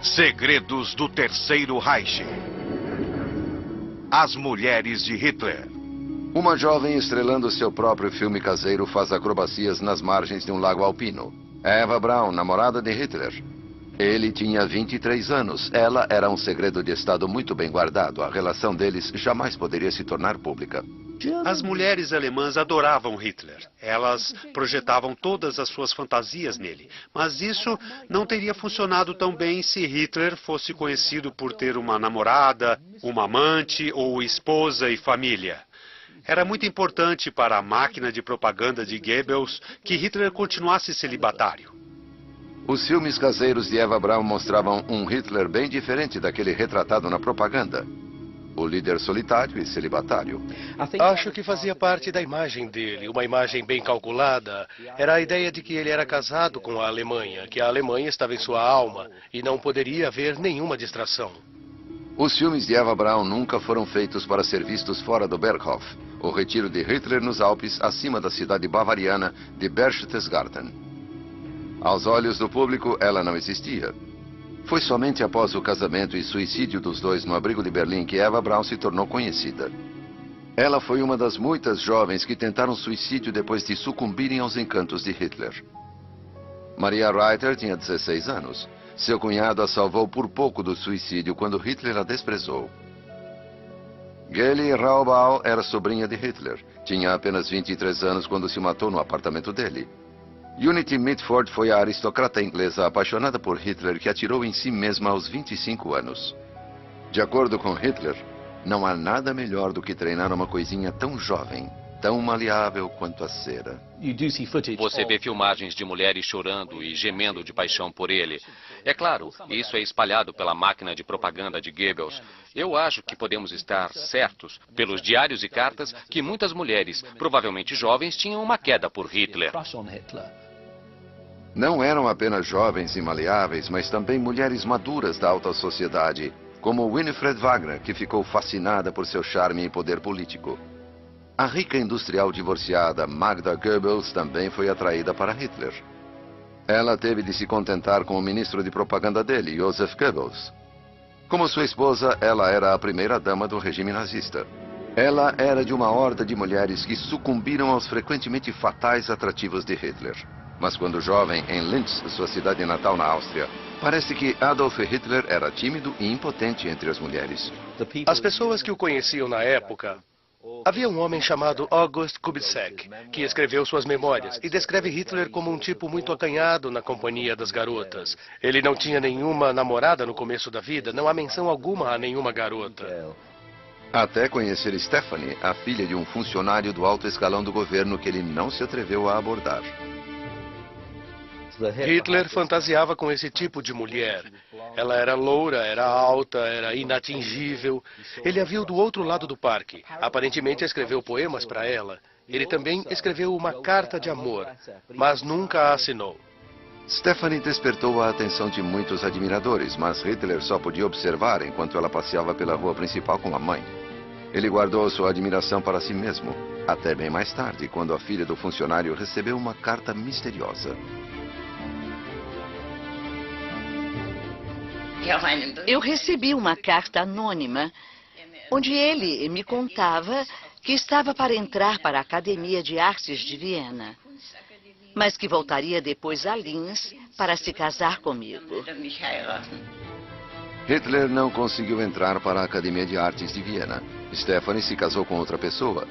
Segredos do Terceiro Reich. As mulheres de Hitler. Uma jovem estrelando seu próprio filme caseiro faz acrobacias nas margens de um lago alpino. Eva Braun, namorada de Hitler. Ele tinha 23 anos. Ela era um segredo de Estado muito bem guardado. A relação deles jamais poderia se tornar pública. As mulheres alemãs adoravam Hitler. Elas projetavam todas as suas fantasias nele. Mas isso não teria funcionado tão bem se Hitler fosse conhecido por ter uma namorada, uma amante ou esposa e família. Era muito importante para a máquina de propaganda de Goebbels que Hitler continuasse celibatário. Os filmes caseiros de Eva Braun mostravam um Hitler bem diferente daquele retratado na propaganda. O líder solitário e celibatário. Acho que fazia parte da imagem dele, uma imagem bem calculada. Era a ideia de que ele era casado com a Alemanha, que a Alemanha estava em sua alma e não poderia haver nenhuma distração. Os filmes de Eva Braun nunca foram feitos para ser vistos fora do Berghof, o retiro de Hitler nos Alpes, acima da cidade bavariana de Berchtesgaden. Aos olhos do público, ela não existia. Foi somente após o casamento e suicídio dos dois no abrigo de Berlim que Eva Braun se tornou conhecida. Ela foi uma das muitas jovens que tentaram suicídio depois de sucumbirem aos encantos de Hitler. Maria Reiter tinha 16 anos. Seu cunhado a salvou por pouco do suicídio quando Hitler a desprezou. Geli Raubal era sobrinha de Hitler. Tinha apenas 23 anos quando se matou no apartamento dele. Unity Mitford foi a aristocrata inglesa apaixonada por Hitler que atirou em si mesma aos 25 anos. De acordo com Hitler, não há nada melhor do que treinar uma coisinha tão jovem, tão maleável quanto a cera. Você vê filmagens de mulheres chorando e gemendo de paixão por ele. É claro, isso é espalhado pela máquina de propaganda de Goebbels. Eu acho que podemos estar certos, pelos diários e cartas, que muitas mulheres, provavelmente jovens, tinham uma queda por Hitler. Não eram apenas jovens e maleáveis, mas também mulheres maduras da alta sociedade, como Winifred Wagner, que ficou fascinada por seu charme e poder político. A rica industrial divorciada Magda Goebbels também foi atraída para Hitler. Ela teve de se contentar com o ministro de propaganda dele, Joseph Goebbels. Como sua esposa, ela era a primeira-dama do regime nazista. Ela era de uma horda de mulheres que sucumbiram aos frequentemente fatais atrativos de Hitler. Mas quando jovem, em Linz, sua cidade natal na Áustria, parece que Adolf Hitler era tímido e impotente entre as mulheres. As pessoas que o conheciam na época... Havia um homem chamado August Kubitschek, que escreveu suas memórias e descreve Hitler como um tipo muito acanhado na companhia das garotas. Ele não tinha nenhuma namorada no começo da vida, não há menção alguma a nenhuma garota. Até conhecer Stephanie, a filha de um funcionário do alto escalão do governo que ele não se atreveu a abordar. Hitler fantasiava com esse tipo de mulher. Ela era loura, era alta, era inatingível. Ele a viu do outro lado do parque. Aparentemente escreveu poemas para ela. Ele também escreveu uma carta de amor, mas nunca a assinou. Stephanie despertou a atenção de muitos admiradores, mas Hitler só podia observar enquanto ela passeava pela rua principal com a mãe. Ele guardou sua admiração para si mesmo, até bem mais tarde, quando a filha do funcionário recebeu uma carta misteriosa. Eu recebi uma carta anônima, onde ele me contava que estava para entrar para a Academia de Artes de Viena, mas que voltaria depois a Linz para se casar comigo. Hitler não conseguiu entrar para a Academia de Artes de Viena. Stephanie se casou com outra pessoa.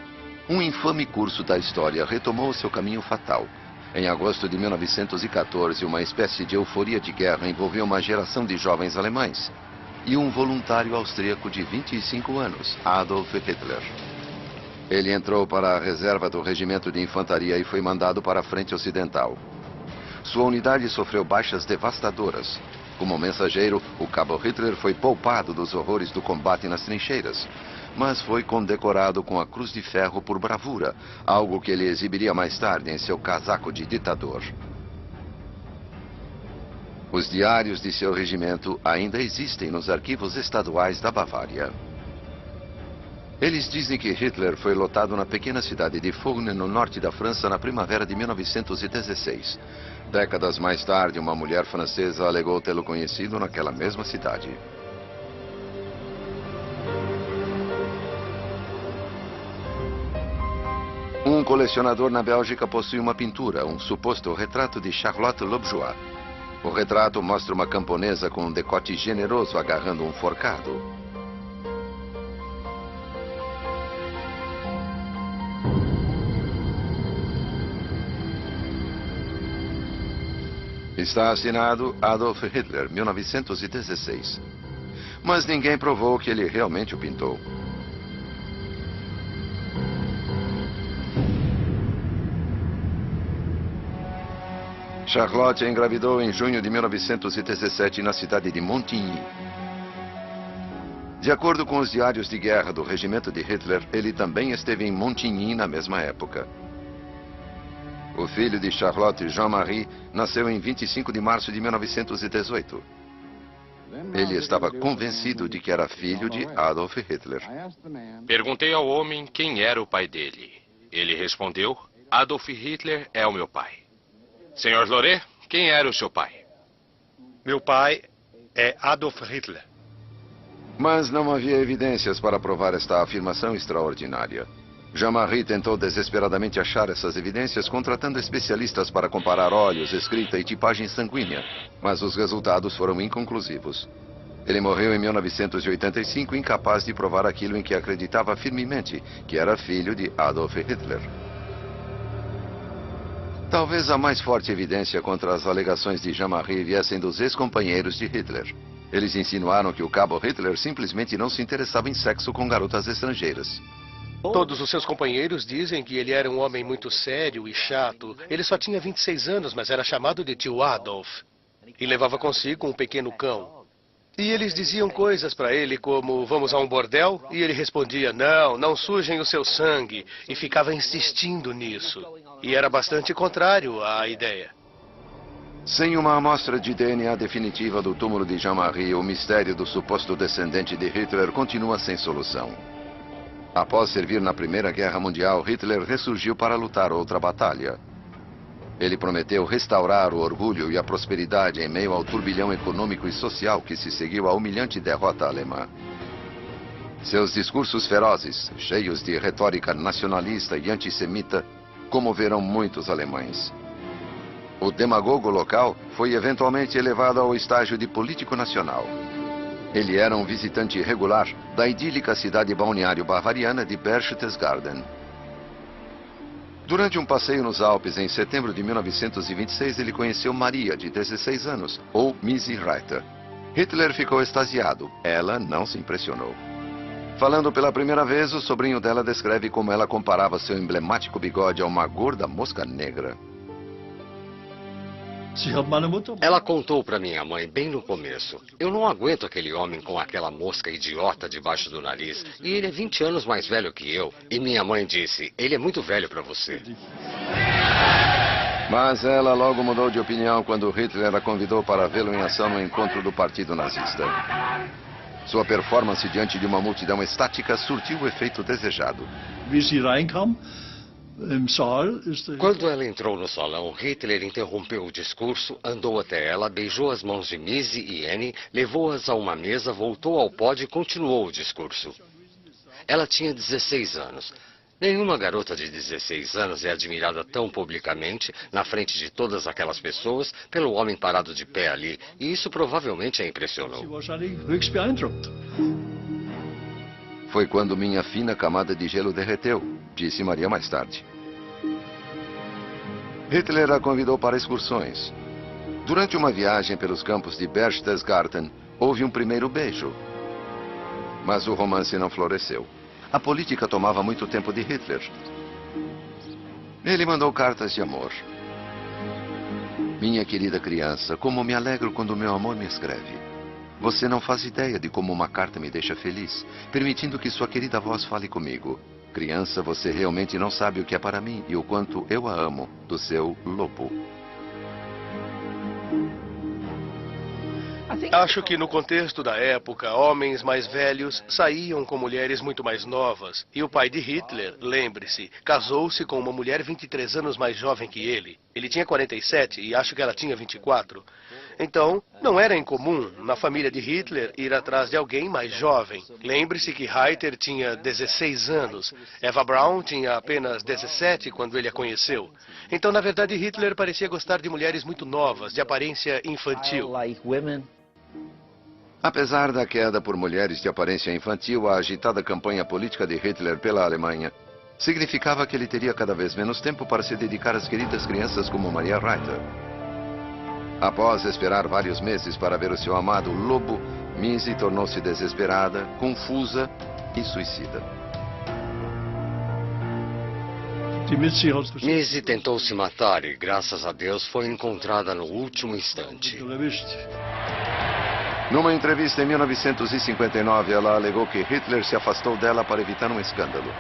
Um infame curso da história retomou seu caminho fatal. Em agosto de 1914, uma espécie de euforia de guerra envolveu uma geração de jovens alemães e um voluntário austríaco de 25 anos, Adolf Hitler. Ele entrou para a reserva do regimento de infantaria e foi mandado para a frente ocidental. Sua unidade sofreu baixas devastadoras. Como mensageiro, o cabo Hitler foi poupado dos horrores do combate nas trincheiras, mas foi condecorado com a Cruz de Ferro por bravura, algo que ele exibiria mais tarde em seu casaco de ditador. Os diários de seu regimento ainda existem nos arquivos estaduais da Bavária. Eles dizem que Hitler foi lotado na pequena cidade de Fournes, no norte da França, na primavera de 1916. Décadas mais tarde, uma mulher francesa alegou tê-lo conhecido naquela mesma cidade. Um colecionador na Bélgica possui uma pintura, um suposto retrato de Charlotte Lobjoie. O retrato mostra uma camponesa com um decote generoso agarrando um forcado. Está assinado Adolf Hitler, 1916. Mas ninguém provou que ele realmente o pintou. Charlotte engravidou em junho de 1917 na cidade de Montigny. De acordo com os diários de guerra do regimento de Hitler, ele também esteve em Montigny na mesma época. O filho de Charlotte, Jean-Marie, nasceu em 25 de março de 1918. Ele estava convencido de que era filho de Adolf Hitler. Perguntei ao homem quem era o pai dele. Ele respondeu: Adolf Hitler é o meu pai. Senhor Loret, quem era o seu pai? Meu pai é Adolf Hitler. Mas não havia evidências para provar esta afirmação extraordinária. Jean-Marie tentou desesperadamente achar essas evidências, contratando especialistas para comparar olhos, escrita e tipagem sanguínea, mas os resultados foram inconclusivos. Ele morreu em 1985, incapaz de provar aquilo em que acreditava firmemente, que era filho de Adolf Hitler. Talvez a mais forte evidência contra as alegações de Jean-Marie viessem dos ex-companheiros de Hitler. Eles insinuaram que o cabo Hitler simplesmente não se interessava em sexo com garotas estrangeiras. Todos os seus companheiros dizem que ele era um homem muito sério e chato. Ele só tinha 26 anos, mas era chamado de tio Adolf. E levava consigo um pequeno cão. E eles diziam coisas para ele como, vamos a um bordel? E ele respondia, não, não sujem o seu sangue. E ficava insistindo nisso. E era bastante contrário à ideia. Sem uma amostra de DNA definitiva do túmulo de Jean-Marie, o mistério do suposto descendente de Hitler continua sem solução. Após servir na Primeira Guerra Mundial, Hitler ressurgiu para lutar outra batalha. Ele prometeu restaurar o orgulho e a prosperidade em meio ao turbilhão econômico e social que se seguiu à humilhante derrota alemã. Seus discursos ferozes, cheios de retórica nacionalista e antissemita, comoveram muitos alemães. O demagogo local foi eventualmente elevado ao estágio de político nacional. Ele era um visitante regular da idílica cidade balneário bavariana de Berchtesgaden. Durante um passeio nos Alpes em setembro de 1926, ele conheceu Maria, de 16 anos, ou Missy Reiter. Hitler ficou extasiado. Ela não se impressionou. Falando pela primeira vez, o sobrinho dela descreve como ela comparava seu emblemático bigode a uma gorda mosca negra. Ela contou para minha mãe bem no começo. Eu não aguento aquele homem com aquela mosca idiota debaixo do nariz. E ele é 20 anos mais velho que eu. E minha mãe disse, ele é muito velho para você. Mas ela logo mudou de opinião quando Hitler a convidou para vê-lo em ação no encontro do Partido Nazista. Sua performance diante de uma multidão estática surtiu o efeito desejado. Quando ela entrou no salão, Hitler interrompeu o discurso, andou até ela, beijou as mãos de Missy e Annie, levou-as a uma mesa, voltou ao pódio e continuou o discurso. Ela tinha 16 anos. Nenhuma garota de 16 anos é admirada tão publicamente, na frente de todas aquelas pessoas, pelo homem parado de pé ali, e isso provavelmente a impressionou. Foi quando minha fina camada de gelo derreteu, disse Maria mais tarde. Hitler a convidou para excursões. Durante uma viagem pelos campos de Berchtesgaden, houve um primeiro beijo. Mas o romance não floresceu. A política tomava muito tempo de Hitler. Ele mandou cartas de amor. Minha querida criança, como me alegro quando meu amor me escreve. Você não faz ideia de como uma carta me deixa feliz, permitindo que sua querida voz fale comigo. Criança, você realmente não sabe o que é para mim e o quanto eu a amo, do seu Lobo. Acho que no contexto da época, homens mais velhos saíam com mulheres muito mais novas. E o pai de Hitler, lembre-se, casou-se com uma mulher 23 anos mais jovem que ele. Ele tinha 47 e acho que ela tinha 24. Então, não era incomum na família de Hitler ir atrás de alguém mais jovem. Lembre-se que Reiter tinha 16 anos. Eva Braun tinha apenas 17 quando ele a conheceu. Então, na verdade, Hitler parecia gostar de mulheres muito novas, de aparência infantil. Apesar da queda por mulheres de aparência infantil, a agitada campanha política de Hitler pela Alemanha significava que ele teria cada vez menos tempo para se dedicar às queridas crianças como Maria Reiter. Após esperar vários meses para ver o seu amado lobo, Missy tornou-se desesperada, confusa e suicida. Missy tentou se matar e, graças a Deus, foi encontrada no último instante. Numa entrevista em 1959, ela alegou que Hitler se afastou dela para evitar um escândalo.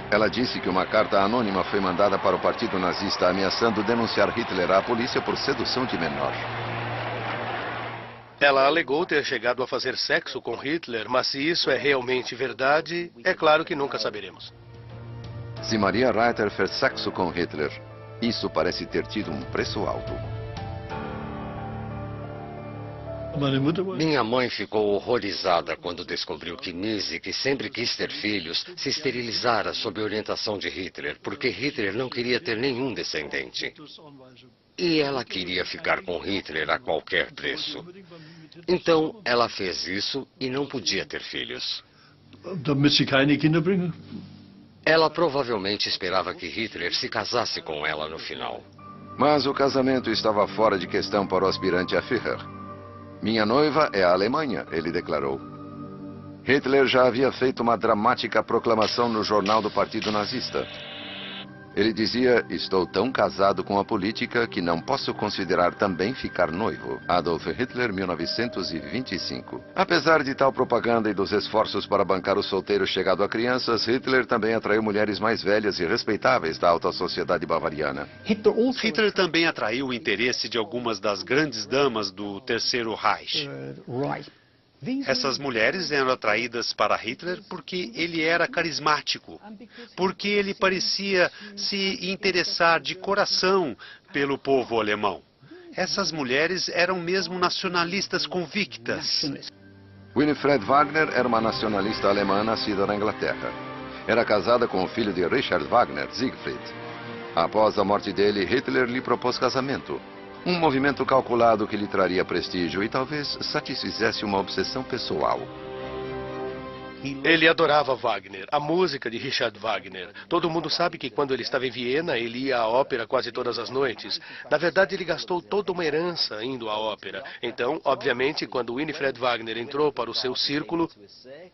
Ela disse que uma carta anônima foi mandada para o partido nazista ameaçando denunciar Hitler à polícia por sedução de menor. Ela alegou ter chegado a fazer sexo com Hitler, mas se isso é realmente verdade, é claro que nunca saberemos. Se Maria Reiter fez sexo com Hitler, isso parece ter tido um preço alto. Minha mãe ficou horrorizada quando descobriu que Missy, que sempre quis ter filhos, se esterilizara sob orientação de Hitler, porque Hitler não queria ter nenhum descendente. E ela queria ficar com Hitler a qualquer preço. Então, ela fez isso e não podia ter filhos. Ela provavelmente esperava que Hitler se casasse com ela no final. Mas o casamento estava fora de questão para o aspirante a Führer. Minha noiva é a Alemanha, ele declarou. Hitler já havia feito uma dramática proclamação no jornal do Partido Nazista. Ele dizia: estou tão casado com a política que não posso considerar também ficar noivo. Adolf Hitler, 1925. Apesar de tal propaganda e dos esforços para bancar o solteiro chegado a crianças, Hitler também atraiu mulheres mais velhas e respeitáveis da alta sociedade bavariana. Hitler também atraiu o interesse de algumas das grandes damas do Terceiro Reich. Essas mulheres eram atraídas para Hitler porque ele era carismático, porque ele parecia se interessar de coração pelo povo alemão. Essas mulheres eram mesmo nacionalistas convictas. Winifred Wagner era uma nacionalista alemã nascida na Inglaterra. Era casada com o filho de Richard Wagner, Siegfried. Após a morte dele, Hitler lhe propôs casamento. Um movimento calculado que lhe traria prestígio e talvez satisfizesse uma obsessão pessoal. Ele adorava Wagner, a música de Richard Wagner. Todo mundo sabe que quando ele estava em Viena, ele ia à ópera quase todas as noites. Na verdade, ele gastou toda uma herança indo à ópera. Então, obviamente, quando Winifred Wagner entrou para o seu círculo,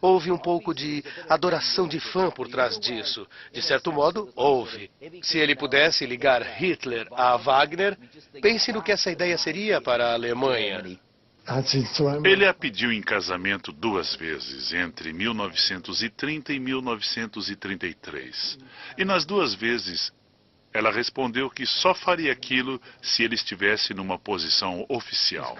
houve um pouco de adoração de fã por trás disso. De certo modo, houve. Se ele pudesse ligar Hitler a Wagner, pense no que essa ideia seria para a Alemanha. Ele a pediu em casamento 2 vezes, entre 1930 e 1933. E nas 2 vezes, ela respondeu que só faria aquilo se ele estivesse numa posição oficial.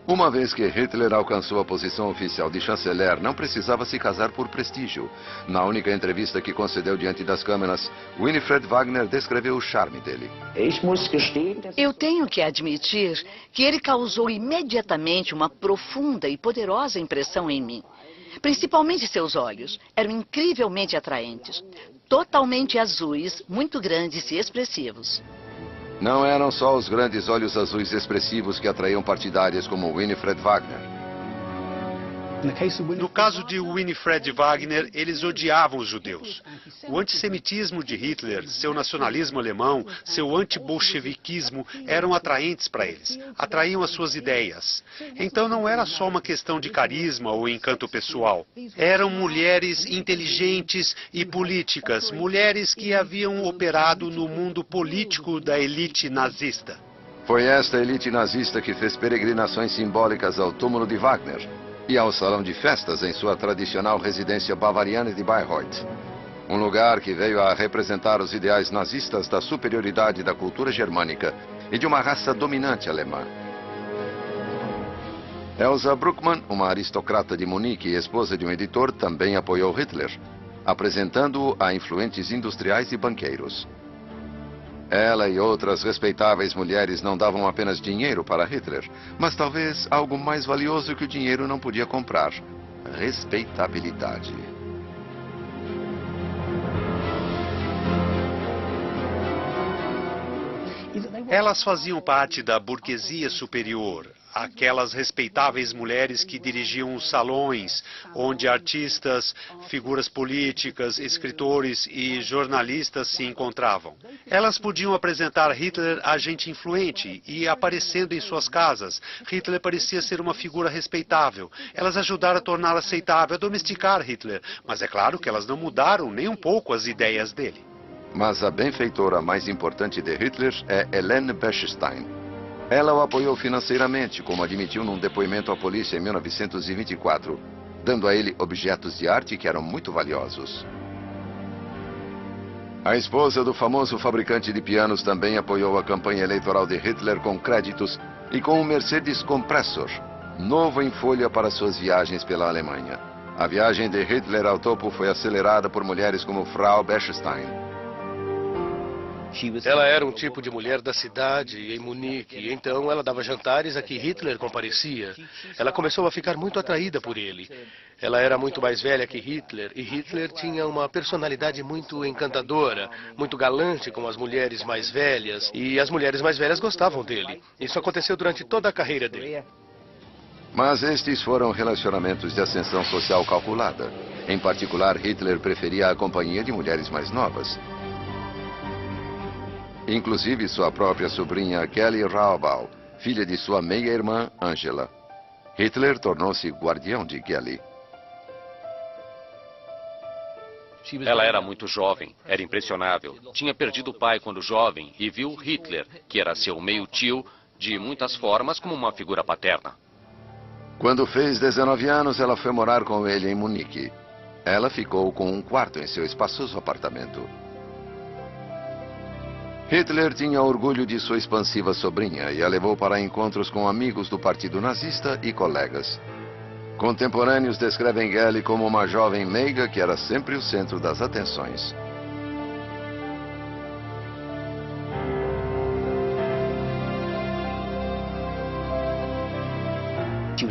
Uma vez que Hitler alcançou a posição oficial de chanceler, não precisava se casar por prestígio. Na única entrevista que concedeu diante das câmeras, Winifred Wagner descreveu o charme dele. Eu tenho que admitir que ele causou imediatamente uma profunda e poderosa impressão em mim. Principalmente seus olhos. Eram incrivelmente atraentes. Totalmente azuis, muito grandes e expressivos. Não eram só os grandes olhos azuis expressivos que atraíam partidárias como Winifred Wagner. No caso de Winifred Wagner, eles odiavam os judeus. O antissemitismo de Hitler, seu nacionalismo alemão, seu antibolcheviquismo eram atraentes para eles. Atraíam as suas ideias. Então não era só uma questão de carisma ou encanto pessoal. Eram mulheres inteligentes e políticas, mulheres que haviam operado no mundo político da elite nazista. Foi esta elite nazista que fez peregrinações simbólicas ao túmulo de Wagner e ao salão de festas em sua tradicional residência bavariana de Bayreuth. Um lugar que veio a representar os ideais nazistas da superioridade da cultura germânica e de uma raça dominante alemã. Elsa Bruckmann, uma aristocrata de Munique e esposa de um editor, também apoiou Hitler, apresentando-o a influentes industriais e banqueiros. Ela e outras respeitáveis mulheres não davam apenas dinheiro para Hitler, mas talvez algo mais valioso que o dinheiro não podia comprar: respeitabilidade. Elas faziam parte da burguesia superior, aquelas respeitáveis mulheres que dirigiam os salões, onde artistas, figuras políticas, escritores e jornalistas se encontravam. Elas podiam apresentar Hitler a gente influente e aparecendo em suas casas. Hitler parecia ser uma figura respeitável. Elas ajudaram a torná-lo aceitável, a domesticar Hitler. Mas é claro que elas não mudaram nem um pouco as ideias dele. Mas a benfeitora mais importante de Hitler é Helene Bechstein. Ela o apoiou financeiramente, como admitiu num depoimento à polícia em 1924, dando a ele objetos de arte que eram muito valiosos. A esposa do famoso fabricante de pianos também apoiou a campanha eleitoral de Hitler com créditos e com um Mercedes Compressor, novo em folha para suas viagens pela Alemanha. A viagem de Hitler ao topo foi acelerada por mulheres como Frau Bechstein. Ela era um tipo de mulher da cidade, em Munique, e então ela dava jantares a que Hitler comparecia. Ela começou a ficar muito atraída por ele. Ela era muito mais velha que Hitler, e Hitler tinha uma personalidade muito encantadora, muito galante com as mulheres mais velhas, e as mulheres mais velhas gostavam dele. Isso aconteceu durante toda a carreira dele. Mas estes foram relacionamentos de ascensão social calculada. Em particular, Hitler preferia a companhia de mulheres mais novas. Inclusive sua própria sobrinha Kelly Raubal, filha de sua meia-irmã Angela. Hitler tornou-se guardião de Kelly. Ela era muito jovem, era impressionável. Tinha perdido o pai quando jovem e viu Hitler, que era seu meio-tio, de muitas formas como uma figura paterna. Quando fez 19 anos, ela foi morar com ele em Munique. Ela ficou com um quarto em seu espaçoso apartamento. Hitler tinha orgulho de sua expansiva sobrinha e a levou para encontros com amigos do partido nazista e colegas. Contemporâneos descrevem Kelly como uma jovem meiga que era sempre o centro das atenções.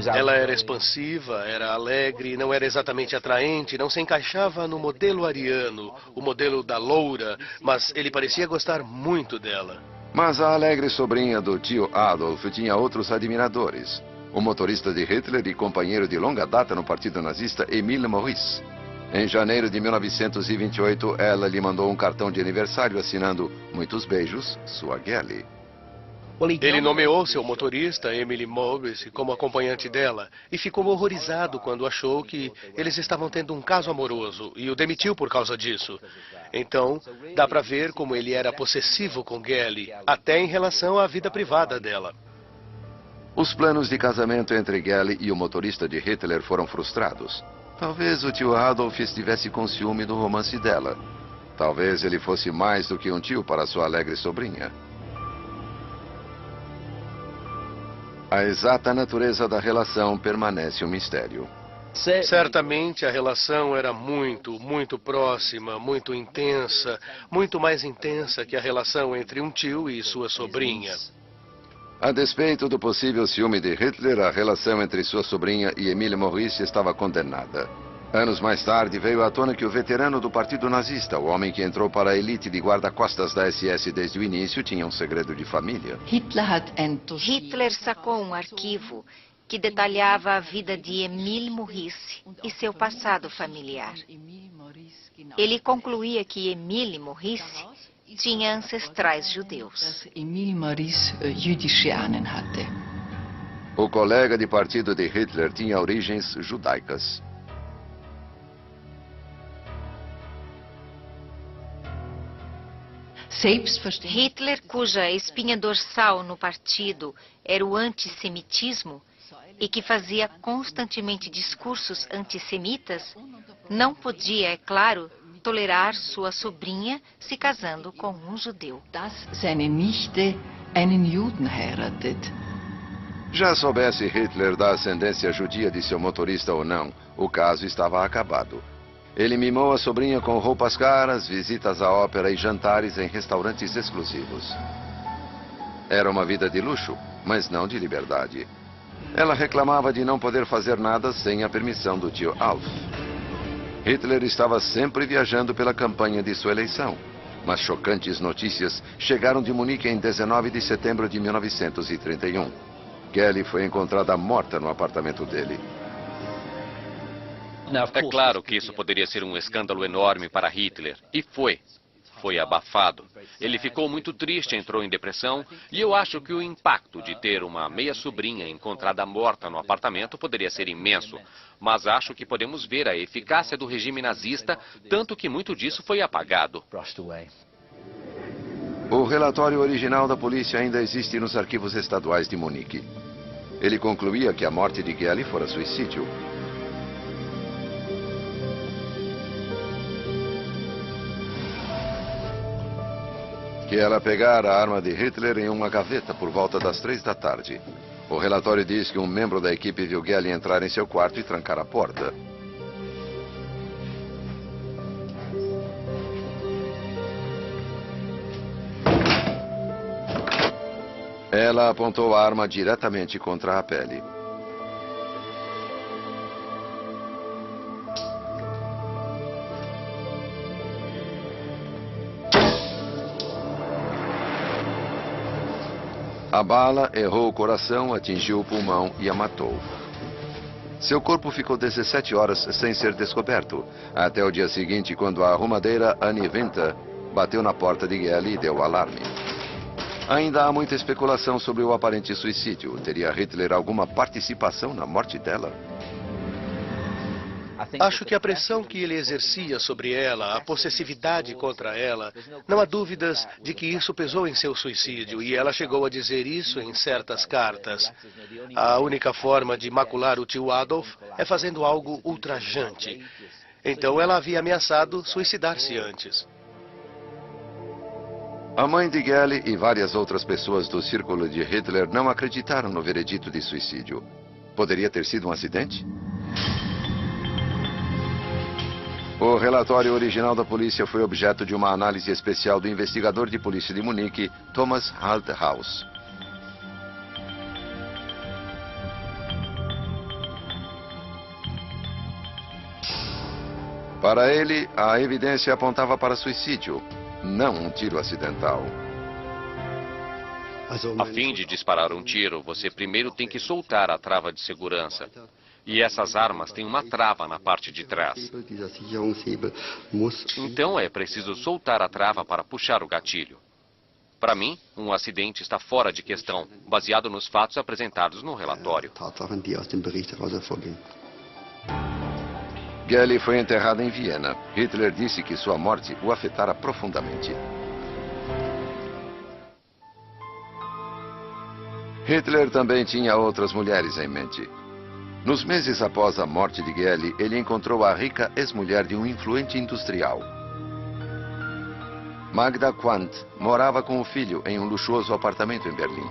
Ela era expansiva, era alegre, não era exatamente atraente, não se encaixava no modelo ariano, o modelo da loura, mas ele parecia gostar muito dela. Mas a alegre sobrinha do tio Adolf tinha outros admiradores. O motorista de Hitler e companheiro de longa data no partido nazista, Emile Maurice. Em janeiro de 1928, ela lhe mandou um cartão de aniversário assinando "Muitos beijos, sua Kelly". Ele nomeou seu motorista, Emile Maurice, como acompanhante dela e ficou horrorizado quando achou que eles estavam tendo um caso amoroso e o demitiu por causa disso. Então, dá para ver como ele era possessivo com Kelly, até em relação à vida privada dela. Os planos de casamento entre Kelly e o motorista de Hitler foram frustrados. Talvez o tio Adolf estivesse com ciúme do romance dela. Talvez ele fosse mais do que um tio para sua alegre sobrinha. A exata natureza da relação permanece um mistério. Certamente a relação era muito próxima, muito intensa, muito mais intensa que a relação entre um tio e sua sobrinha. A despeito do possível ciúme de Hitler, a relação entre sua sobrinha e Emile Maurice estava condenada. Anos mais tarde, veio à tona que o veterano do partido nazista, o homem que entrou para a elite de guarda-costas da SS desde o início, tinha um segredo de família. Hitler sacou um arquivo que detalhava a vida de Emile Maurice e seu passado familiar. Ele concluía que Emile Maurice tinha ancestrais judeus. O colega de partido de Hitler tinha origens judaicas. Hitler, cuja espinha dorsal no partido era o antissemitismo e que fazia constantemente discursos antissemitas, não podia, é claro, tolerar sua sobrinha se casando com um judeu. einen Juden heiratet. Já soubesse Hitler da ascendência judia de seu motorista ou não, o caso estava acabado. Ele mimou a sobrinha com roupas caras, visitas à ópera e jantares em restaurantes exclusivos. Era uma vida de luxo, mas não de liberdade. Ela reclamava de não poder fazer nada sem a permissão do tio Alf. Hitler estava sempre viajando pela campanha de sua eleição, mas chocantes notícias chegaram de Munique em 19 de setembro de 1931. Kelly foi encontrada morta no apartamento dele. É claro que isso poderia ser um escândalo enorme para Hitler, e foi. Foi abafado. Ele ficou muito triste, entrou em depressão, e eu acho que o impacto de ter uma meia-sobrinha encontrada morta no apartamento poderia ser imenso. Mas acho que podemos ver a eficácia do regime nazista, tanto que muito disso foi apagado. O relatório original da polícia ainda existe nos arquivos estaduais de Munique. Ele concluía que a morte de Kelly fora suicídio. Que ela pegara a arma de Hitler em uma gaveta por volta das 3 da tarde. O relatório diz que um membro da equipe viu Kelly entrar em seu quarto e trancar a porta. Ela apontou a arma diretamente contra a pele. A bala errou o coração, atingiu o pulmão e a matou. Seu corpo ficou 17 horas sem ser descoberto, até o dia seguinte, quando a arrumadeira Annie Winter bateu na porta de Kelly e deu o alarme. Ainda há muita especulação sobre o aparente suicídio. Teria Hitler alguma participação na morte dela? Acho que a pressão que ele exercia sobre ela, a possessividade contra ela, não há dúvidas de que isso pesou em seu suicídio, e ela chegou a dizer isso em certas cartas. A única forma de macular o tio Adolf é fazendo algo ultrajante. Então ela havia ameaçado suicidar-se antes. A mãe de Kelly e várias outras pessoas do círculo de Hitler não acreditaram no veredito de suicídio. Poderia ter sido um acidente? O relatório original da polícia foi objeto de uma análise especial do investigador de polícia de Munique, Thomas Halthaus. Para ele, a evidência apontava para suicídio, não um tiro acidental. A fim de disparar um tiro, você primeiro tem que soltar a trava de segurança. E essas armas têm uma trava na parte de trás. Então é preciso soltar a trava para puxar o gatilho. Para mim, um acidente está fora de questão, baseado nos fatos apresentados no relatório. Kelly foi enterrado em Viena. Hitler disse que sua morte o afetara profundamente. Hitler também tinha outras mulheres em mente. Nos meses após a morte de Kelly, ele encontrou a rica ex-mulher de um influente industrial. Magda Quandt morava com o filho em um luxuoso apartamento em Berlim.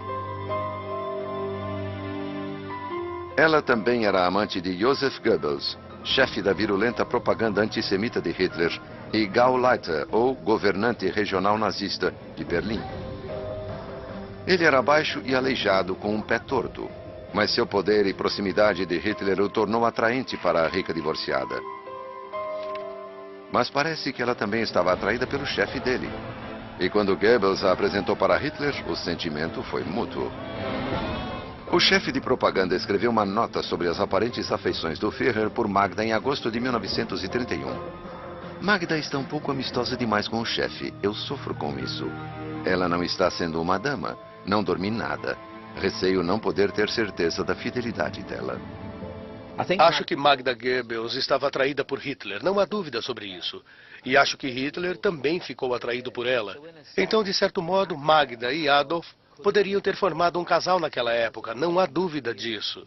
Ela também era amante de Joseph Goebbels, chefe da virulenta propaganda antissemita de Hitler, e Gauleiter, ou governante regional nazista, de Berlim. Ele era baixo e aleijado, com um pé torto. Mas seu poder e proximidade de Hitler o tornou atraente para a rica divorciada. Mas parece que ela também estava atraída pelo chefe dele. E quando Goebbels a apresentou para Hitler, o sentimento foi mútuo. O chefe de propaganda escreveu uma nota sobre as aparentes afeições do Führer por Magda em agosto de 1931. Magda está um pouco amistosa demais com o chefe. Eu sofro com isso. Ela não está sendo uma dama. Não dormi nada. Receio não poder ter certeza da fidelidade dela. Acho que Magda Goebbels estava atraída por Hitler, não há dúvida sobre isso. E acho que Hitler também ficou atraído por ela. Então, de certo modo, Magda e Adolf poderiam ter formado um casal naquela época, não há dúvida disso.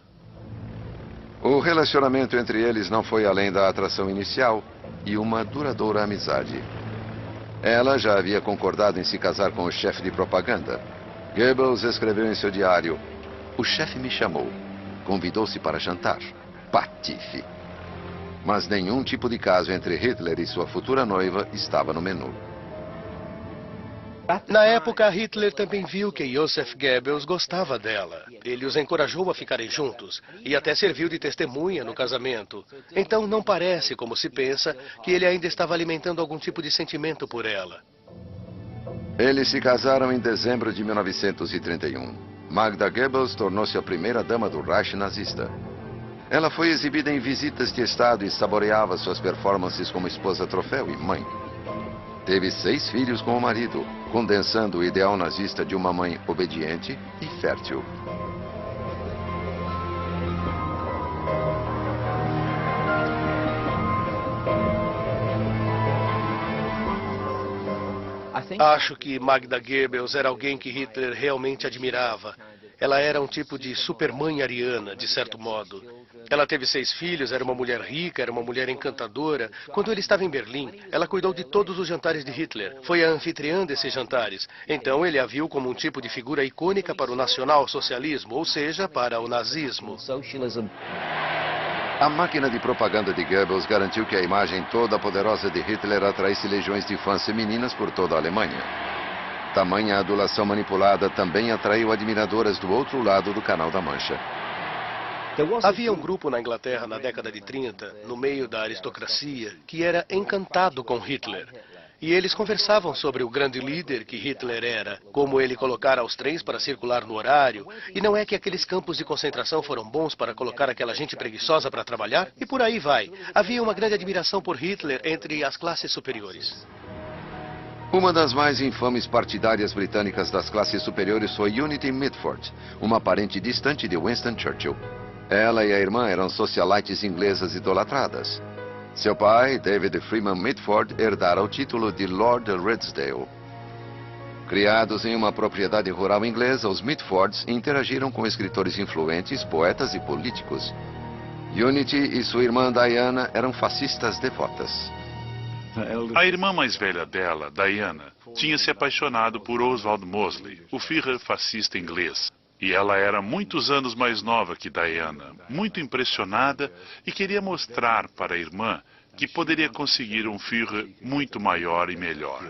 O relacionamento entre eles não foi além da atração inicial e uma duradoura amizade. Ela já havia concordado em se casar com o chefe de propaganda. Goebbels escreveu em seu diário: "O chefe me chamou, convidou-se para jantar. Patife." Mas nenhum tipo de caso entre Hitler e sua futura noiva estava no menu. Na época, Hitler também viu que Joseph Goebbels gostava dela. Ele os encorajou a ficarem juntos e até serviu de testemunha no casamento. Então não parece, como se pensa, que ele ainda estava alimentando algum tipo de sentimento por ela. Eles se casaram em dezembro de 1931. Magda Goebbels tornou-se a primeira dama do Reich nazista. Ela foi exibida em visitas de Estado e saboreava suas performances como esposa troféu e mãe. Teve 6 filhos com o marido, condensando o ideal nazista de uma mãe obediente e fértil. Acho que Magda Goebbels era alguém que Hitler realmente admirava. Ela era um tipo de supermãe ariana, de certo modo. Ela teve 6 filhos, era uma mulher rica, era uma mulher encantadora. Quando ele estava em Berlim, ela cuidou de todos os jantares de Hitler. Foi a anfitriã desses jantares. Então ele a viu como um tipo de figura icônica para o nacional-socialismo, ou seja, para o nazismo. A máquina de propaganda de Goebbels garantiu que a imagem toda poderosa de Hitler atraísse legiões de fãs femininas por toda a Alemanha. Tamanha adulação manipulada também atraiu admiradoras do outro lado do Canal da Mancha. Havia um grupo na Inglaterra na década de 30, no meio da aristocracia, que era encantado com Hitler. E eles conversavam sobre o grande líder que Hitler era, como ele colocara os trens para circular no horário, e não é que aqueles campos de concentração foram bons para colocar aquela gente preguiçosa para trabalhar? E por aí vai. Havia uma grande admiração por Hitler entre as classes superiores. Uma das mais infames partidárias britânicas das classes superiores foi Unity Mitford, uma parente distante de Winston Churchill. Ela e a irmã eram socialites inglesas idolatradas. Seu pai, David Freeman Mitford, herdara o título de Lord Ridsdale. Criados em uma propriedade rural inglesa, os Mitfords interagiram com escritores influentes, poetas e políticos. Unity e sua irmã Diana eram fascistas devotas. A irmã mais velha dela, Diana, tinha se apaixonado por Oswald Mosley, o Führer fascista inglês. E ela era muitos anos mais nova que Diana, muito impressionada e queria mostrar para a irmã que poderia conseguir um Führer muito maior e melhor.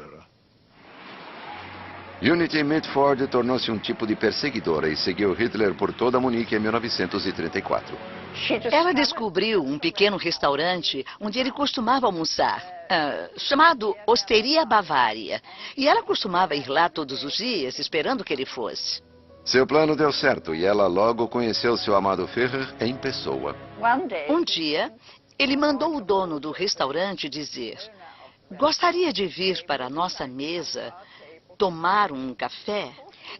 Unity Mitford tornou-se um tipo de perseguidora e seguiu Hitler por toda Munique em 1934. Ela descobriu um pequeno restaurante onde ele costumava almoçar, chamado Osteria Bavária. E ela costumava ir lá todos os dias, esperando que ele fosse. Seu plano deu certo e ela logo conheceu seu amado Führer em pessoa. Um dia, ele mandou o dono do restaurante dizer: "Gostaria de vir para a nossa mesa tomar um café?"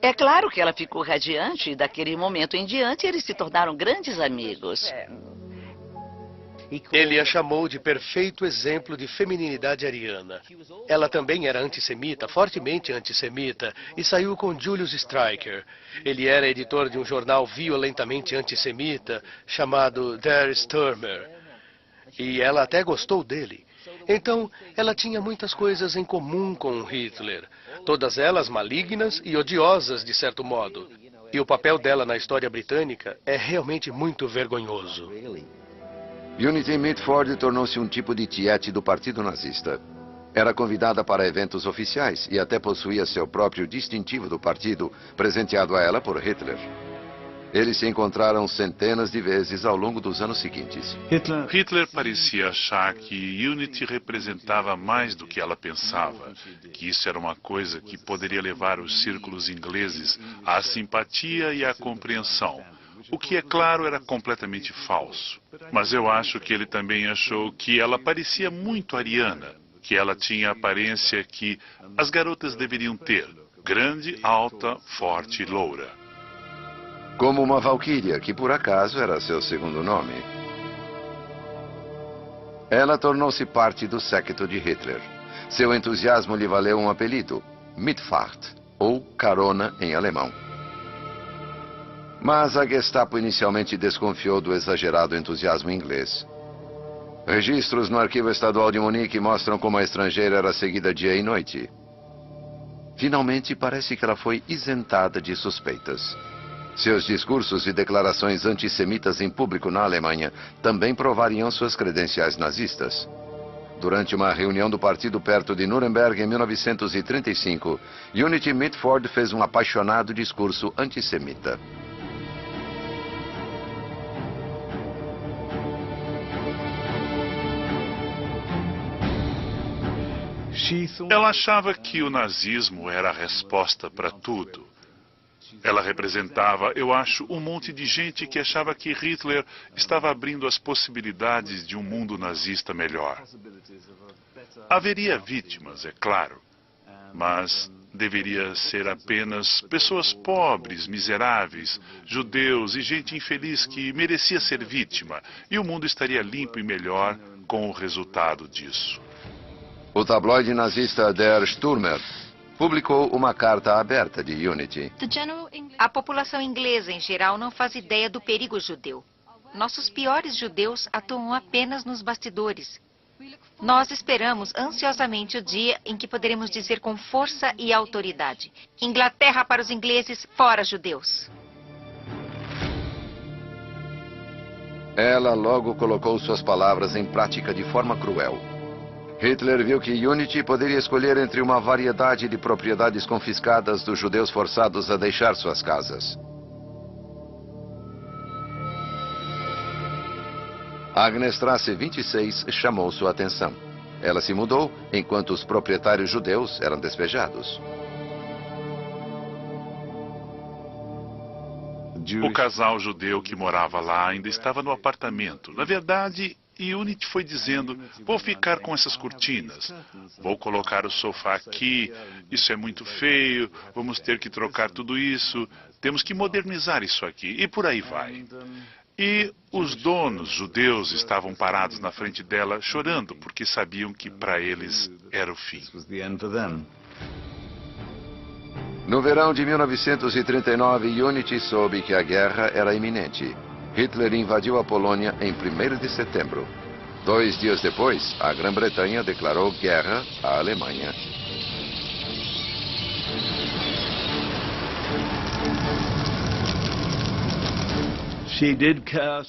É claro que ela ficou radiante e daquele momento em diante eles se tornaram grandes amigos. Ele a chamou de perfeito exemplo de feminilidade ariana. Ela também era antissemita, fortemente antissemita, e saiu com Julius Streicher. Ele era editor de um jornal violentamente antissemita chamado Der Stürmer. E ela até gostou dele. Então, ela tinha muitas coisas em comum com Hitler, todas elas malignas e odiosas de certo modo. E o papel dela na história britânica é realmente muito vergonhoso. Unity Mitford tornou-se um tipo de tiete do Partido Nazista. Era convidada para eventos oficiais e até possuía seu próprio distintivo do partido, presenteado a ela por Hitler. Eles se encontraram centenas de vezes ao longo dos anos seguintes. Hitler parecia achar que Unity representava mais do que ela pensava, que isso era uma coisa que poderia levar os círculos ingleses à simpatia e à compreensão. O que, é claro, era completamente falso. Mas eu acho que ele também achou que ela parecia muito ariana, que ela tinha a aparência que as garotas deveriam ter: grande, alta, forte e loura. Como uma valquíria, que por acaso era seu segundo nome. Ela tornou-se parte do séquito de Hitler. Seu entusiasmo lhe valeu um apelido: Mitfahrt, ou carona em alemão. Mas a Gestapo inicialmente desconfiou do exagerado entusiasmo inglês. Registros no Arquivo Estadual de Munique mostram como a estrangeira era seguida dia e noite. Finalmente, parece que ela foi isentada de suspeitas. Seus discursos e declarações antissemitas em público na Alemanha também provariam suas credenciais nazistas. Durante uma reunião do partido perto de Nuremberg em 1935, Unity Mitford fez um apaixonado discurso antissemita. Ela achava que o nazismo era a resposta para tudo. Ela representava, eu acho, um monte de gente que achava que Hitler estava abrindo as possibilidades de um mundo nazista melhor. Haveria vítimas, é claro, mas deveria ser apenas pessoas pobres, miseráveis, judeus e gente infeliz que merecia ser vítima, e o mundo estaria limpo e melhor com o resultado disso. O tabloide nazista Der Stürmer publicou uma carta aberta de Unity. A população inglesa, em geral, não faz ideia do perigo judeu. Nossos piores judeus atuam apenas nos bastidores. Nós esperamos ansiosamente o dia em que poderemos dizer com força e autoridade: Inglaterra para os ingleses, fora judeus. Ela logo colocou suas palavras em prática de forma cruel. Hitler viu que Unity poderia escolher entre uma variedade de propriedades confiscadas dos judeus forçados a deixar suas casas. Agnestrasse 26 chamou sua atenção. Ela se mudou enquanto os proprietários judeus eram despejados. O casal judeu que morava lá ainda estava no apartamento. Na verdade, Unity foi dizendo: vou ficar com essas cortinas, vou colocar o sofá aqui, isso é muito feio, vamos ter que trocar tudo isso, temos que modernizar isso aqui, e por aí vai. E os donos judeus estavam parados na frente dela, chorando, porque sabiam que para eles era o fim. No verão de 1939, Unity soube que a guerra era iminente. Hitler invadiu a Polônia em 1º de setembro. 2 dias depois, a Grã-Bretanha declarou guerra à Alemanha.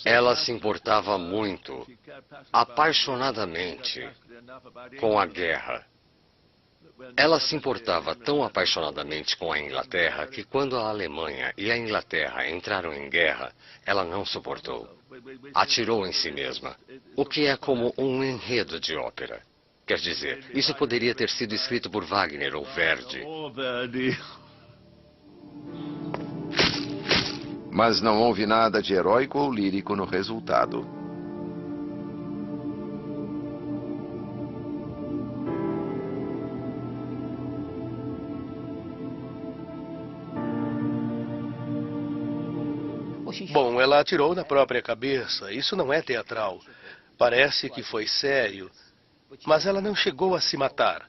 Ela se importava muito, apaixonadamente, com a guerra. Ela se importava tão apaixonadamente com a Inglaterra que quando a Alemanha e a Inglaterra entraram em guerra, ela não suportou. Atirou em si mesma, o que é como um enredo de ópera. Quer dizer, isso poderia ter sido escrito por Wagner ou Verdi. Mas não houve nada de heróico ou lírico no resultado. Bom, ela atirou na própria cabeça. Isso não é teatral. Parece que foi sério. Mas ela não chegou a se matar.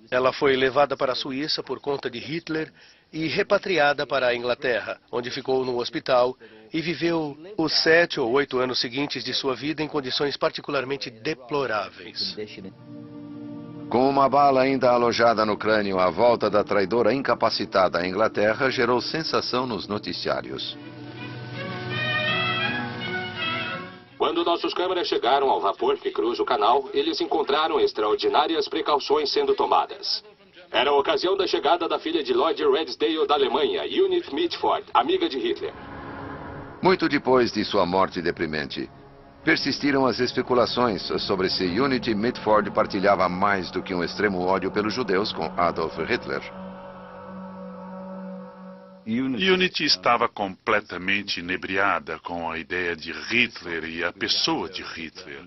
Ela foi levada para a Suíça por conta de Hitler e repatriada para a Inglaterra, onde ficou no hospital e viveu os 7 ou 8 anos seguintes de sua vida em condições particularmente deploráveis. Com uma bala ainda alojada no crânio, a volta da traidora incapacitada à Inglaterra gerou sensação nos noticiários. Quando nossos câmeras chegaram ao vapor que cruza o canal, eles encontraram extraordinárias precauções sendo tomadas. Era a ocasião da chegada da filha de Lord Redesdale da Alemanha, Unity Mitford, amiga de Hitler. Muito depois de sua morte deprimente, persistiram as especulações sobre se Unity Mitford partilhava mais do que um extremo ódio pelos judeus com Adolf Hitler. Unity estava completamente inebriada com a ideia de Hitler e a pessoa de Hitler.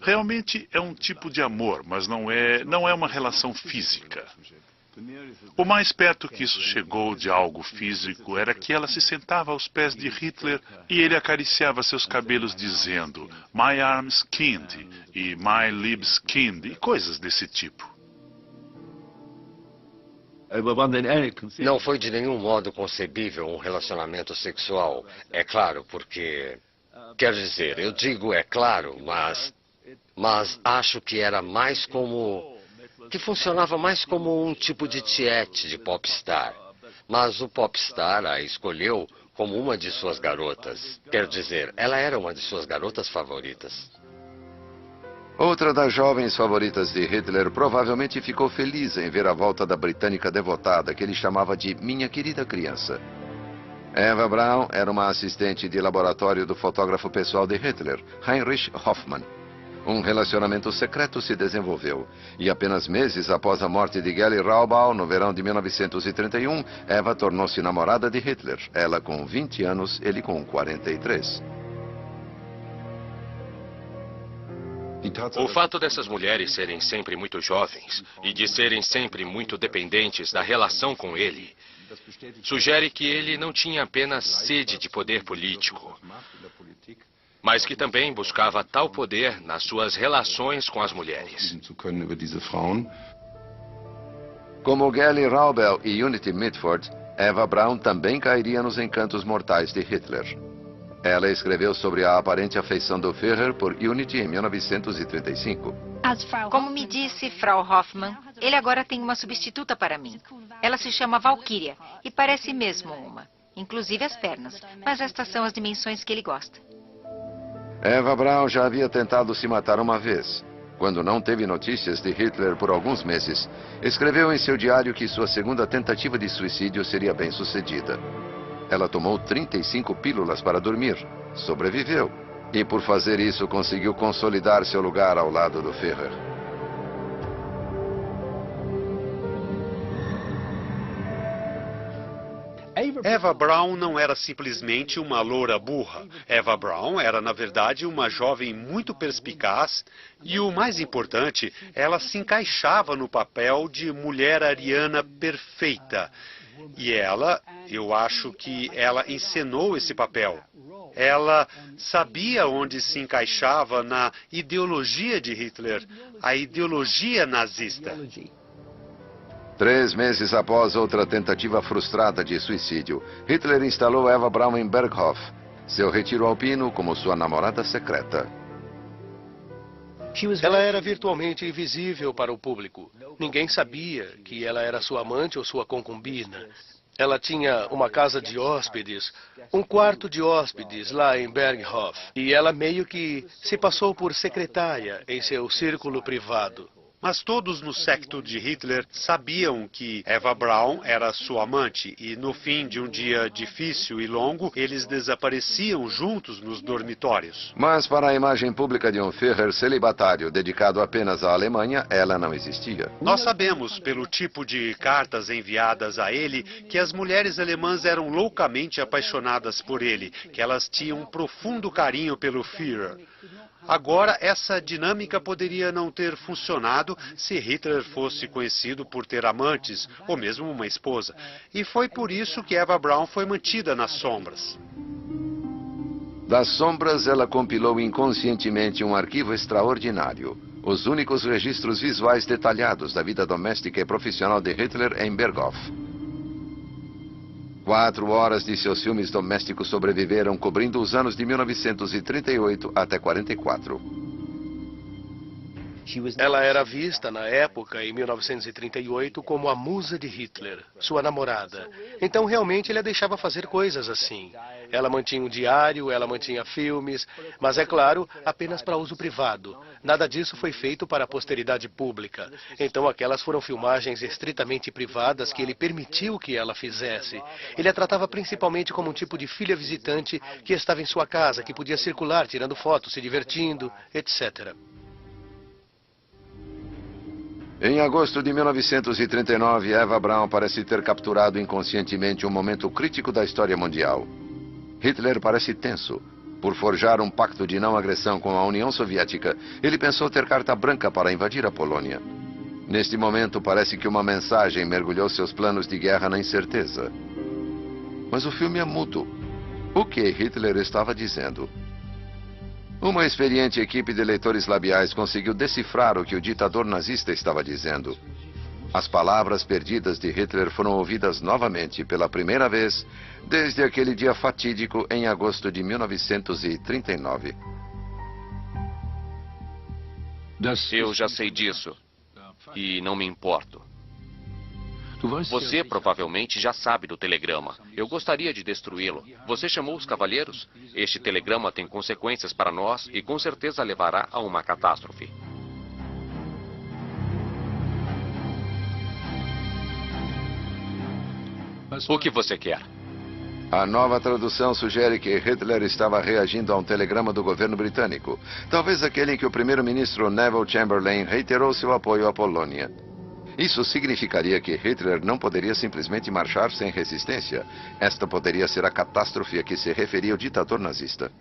Realmente é um tipo de amor, mas não é uma relação física. O mais perto que isso chegou de algo físico era que ela se sentava aos pés de Hitler e ele acariciava seus cabelos dizendo "My arms kind" e "My lips kind" e coisas desse tipo. Não foi de nenhum modo concebível um relacionamento sexual, é claro, porque... Quer dizer, eu digo é claro, mas acho que era mais como que funcionava mais como um tipo de tiete de popstar. Mas o popstar a escolheu como uma de suas garotas. Quer dizer, ela era uma de suas garotas favoritas. Outra das jovens favoritas de Hitler provavelmente ficou feliz em ver a volta da britânica devotada, que ele chamava de minha querida criança. Eva Braun era uma assistente de laboratório do fotógrafo pessoal de Hitler, Heinrich Hoffmann. Um relacionamento secreto se desenvolveu, e apenas meses após a morte de Geli Raubal, no verão de 1931, Eva tornou-se namorada de Hitler, ela com 20 anos, ele com 43. O fato dessas mulheres serem sempre muito jovens e de serem sempre muito dependentes da relação com ele sugere que ele não tinha apenas sede de poder político, mas que também buscava tal poder nas suas relações com as mulheres. Como Geli Raubal e Unity Mitford, Eva Braun também cairia nos encantos mortais de Hitler. Ela escreveu sobre a aparente afeição do Führer por Unity em 1935. Como me disse Frau Hoffmann, ele agora tem uma substituta para mim. Ela se chama Valkyria e parece mesmo uma, inclusive as pernas, mas estas são as dimensões que ele gosta. Eva Braun já havia tentado se matar uma vez. Quando não teve notícias de Hitler por alguns meses, escreveu em seu diário que sua segunda tentativa de suicídio seria bem sucedida. Ela tomou 35 pílulas para dormir, sobreviveu, e por fazer isso conseguiu consolidar seu lugar ao lado do Führer. Eva Braun não era simplesmente uma loura burra. Eva Braun era, na verdade, uma jovem muito perspicaz e, o mais importante, ela se encaixava no papel de mulher ariana perfeita. E eu acho que ela encenou esse papel. Ela sabia onde se encaixava na ideologia de Hitler, a ideologia nazista. 3 meses após outra tentativa frustrada de suicídio, Hitler instalou Eva Braun em Berghof, seu retiro alpino, como sua namorada secreta. Ela era virtualmente invisível para o público. Ninguém sabia que ela era sua amante ou sua concubina. Ela tinha uma casa de hóspedes, um quarto de hóspedes lá em Berghof. E ela meio que se passou por secretária em seu círculo privado. Mas todos no séquito de Hitler sabiam que Eva Braun era sua amante e no fim de um dia difícil e longo, eles desapareciam juntos nos dormitórios. Mas para a imagem pública de um Führer celibatário dedicado apenas à Alemanha, ela não existia. Nós sabemos, pelo tipo de cartas enviadas a ele, que as mulheres alemãs eram loucamente apaixonadas por ele, que elas tinham um profundo carinho pelo Führer. Agora, essa dinâmica poderia não ter funcionado se Hitler fosse conhecido por ter amantes, ou mesmo uma esposa. E foi por isso que Eva Braun foi mantida nas sombras. Das sombras, ela compilou inconscientemente um arquivo extraordinário. Os únicos registros visuais detalhados da vida doméstica e profissional de Hitler em Berghof. 4 horas de seus filmes domésticos sobreviveram, cobrindo os anos de 1938 até 44. Ela era vista, na época, em 1938, como a musa de Hitler, sua namorada. Então, realmente, ele a deixava fazer coisas assim. Ela mantinha um diário, ela mantinha filmes, mas, é claro, apenas para uso privado. Nada disso foi feito para a posteridade pública. Então, aquelas foram filmagens estritamente privadas que ele permitiu que ela fizesse. Ele a tratava principalmente como um tipo de filha visitante que estava em sua casa, que podia circular, tirando fotos, se divertindo, etc. Em agosto de 1939, Eva Braun parece ter capturado inconscientemente um momento crítico da história mundial. Hitler parece tenso. Por forjar um pacto de não agressão com a União Soviética, ele pensou ter carta branca para invadir a Polônia. Neste momento, parece que uma mensagem mergulhou seus planos de guerra na incerteza. Mas o filme é mudo. O que Hitler estava dizendo? Uma experiente equipe de leitores labiais conseguiu decifrar o que o ditador nazista estava dizendo. As palavras perdidas de Hitler foram ouvidas novamente pela primeira vez desde aquele dia fatídico em agosto de 1939. Eu já sei disso. e não me importo. Você provavelmente já sabe do telegrama. Eu gostaria de destruí-lo. Você chamou os cavalheiros? Este telegrama tem consequências para nós e com certeza levará a uma catástrofe. O que você quer? A nova tradução sugere que Hitler estava reagindo a um telegrama do governo britânico. Talvez aquele em que o primeiro-ministro Neville Chamberlain reiterou seu apoio à Polônia. Isso significaria que Hitler não poderia simplesmente marchar sem resistência. Esta poderia ser a catástrofe a que se referia o ditador nazista.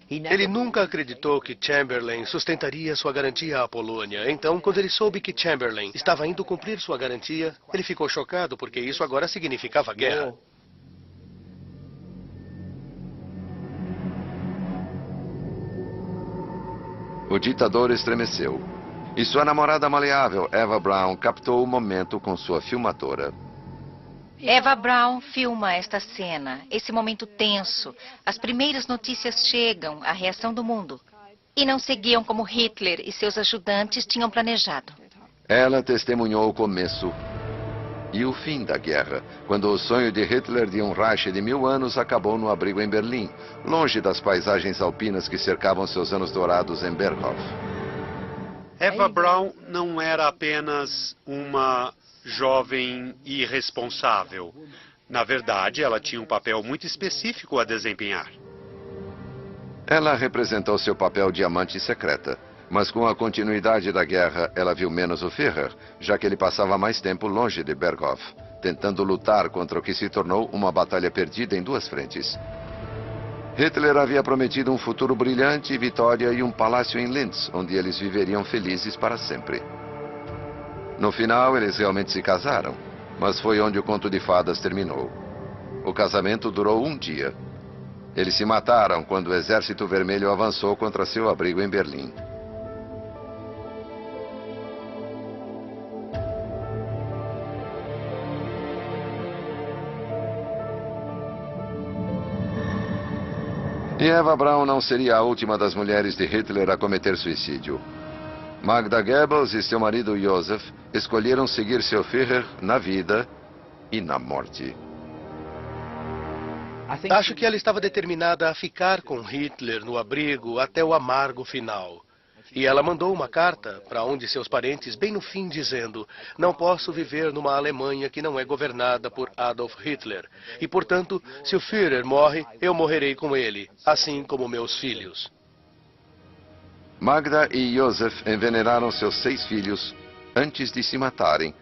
Ele nunca acreditou que Chamberlain sustentaria sua garantia à Polônia. Então, quando ele soube que Chamberlain estava indo cumprir sua garantia, ele ficou chocado porque isso agora significava guerra. O ditador estremeceu. E sua namorada maleável, Eva Braun, captou o momento com sua filmadora. Eva Braun filma esta cena, esse momento tenso. As primeiras notícias chegam, a reação do mundo. E não seguiam como Hitler e seus ajudantes tinham planejado. Ela testemunhou o começo e o fim da guerra, quando o sonho de Hitler de um Reich de 1000 anos acabou no abrigo em Berlim, longe das paisagens alpinas que cercavam seus anos dourados em Berghof. Eva Braun não era apenas uma jovem irresponsável. Na verdade, ela tinha um papel muito específico a desempenhar. Ela representou seu papel de amante secreta, mas com a continuidade da guerra, ela viu menos o Führer, já que ele passava mais tempo longe de Berghof, tentando lutar contra o que se tornou uma batalha perdida em duas frentes. Hitler havia prometido um futuro brilhante, vitória e um palácio em Linz, onde eles viveriam felizes para sempre. No final, eles realmente se casaram, mas foi onde o conto de fadas terminou. O casamento durou um dia. Eles se mataram quando o Exército Vermelho avançou contra seu abrigo em Berlim. E Eva Braun não seria a última das mulheres de Hitler a cometer suicídio. Magda Goebbels e seu marido Josef escolheram seguir seu Führer na vida e na morte. Acho que ela estava determinada a ficar com Hitler no abrigo até o amargo final. E ela mandou uma carta para um de seus parentes bem no fim dizendo: não posso viver numa Alemanha que não é governada por Adolf Hitler. E, portanto, se o Führer morre, eu morrerei com ele, assim como meus filhos. Magda e Josef envenenaram seus 6 filhos antes de se matarem,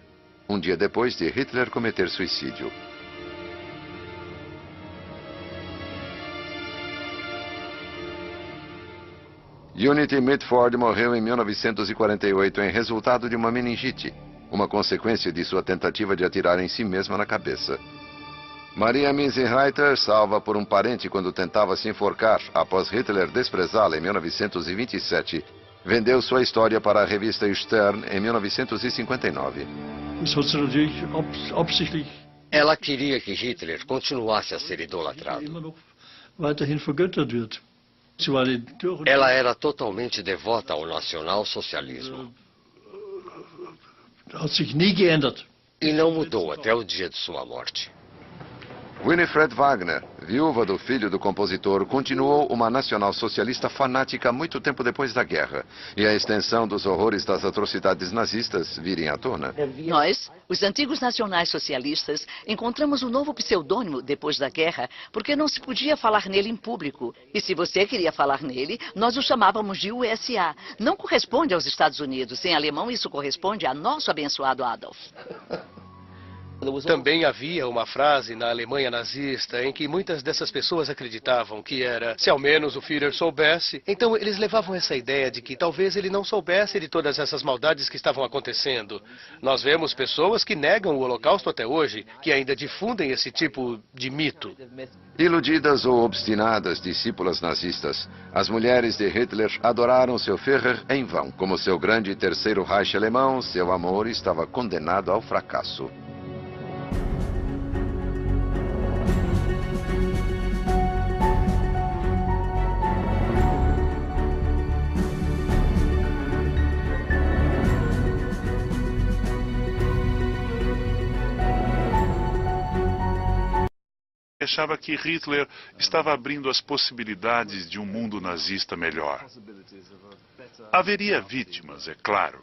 um dia depois de Hitler cometer suicídio. Unity Mitford morreu em 1948 em resultado de uma meningite, uma consequência de sua tentativa de atirar em si mesma na cabeça. Maria Minzenreiter, salva por um parente quando tentava se enforcar após Hitler desprezá-la em 1927, vendeu sua história para a revista Stern em 1959. Ela queria que Hitler continuasse a ser idolatrado. Ela era totalmente devota ao nacionalsocialismo. E não mudou até o dia de sua morte. Winifred Wagner, viúva do filho do compositor, continuou uma nacional-socialista fanática muito tempo depois da guerra, e a extensão dos horrores das atrocidades nazistas virem à tona. Nós, os antigos nacionais-socialistas, encontramos um novo pseudônimo depois da guerra, porque não se podia falar nele em público. E se você queria falar nele, nós o chamávamos de USA. Não corresponde aos Estados Unidos. Em alemão, isso corresponde a nosso abençoado Adolf. Também havia uma frase na Alemanha nazista em que muitas dessas pessoas acreditavam que era: se ao menos o Führer soubesse. Então eles levavam essa ideia de que talvez ele não soubesse de todas essas maldades que estavam acontecendo. Nós vemos pessoas que negam o Holocausto até hoje, que ainda difundem esse tipo de mito. Iludidas ou obstinadas discípulas nazistas, as mulheres de Hitler adoraram seu Führer em vão. Como seu grande terceiro Reich alemão, seu amor estava condenado ao fracasso. achava que Hitler estava abrindo as possibilidades de um mundo nazista melhor. Haveria vítimas, é claro,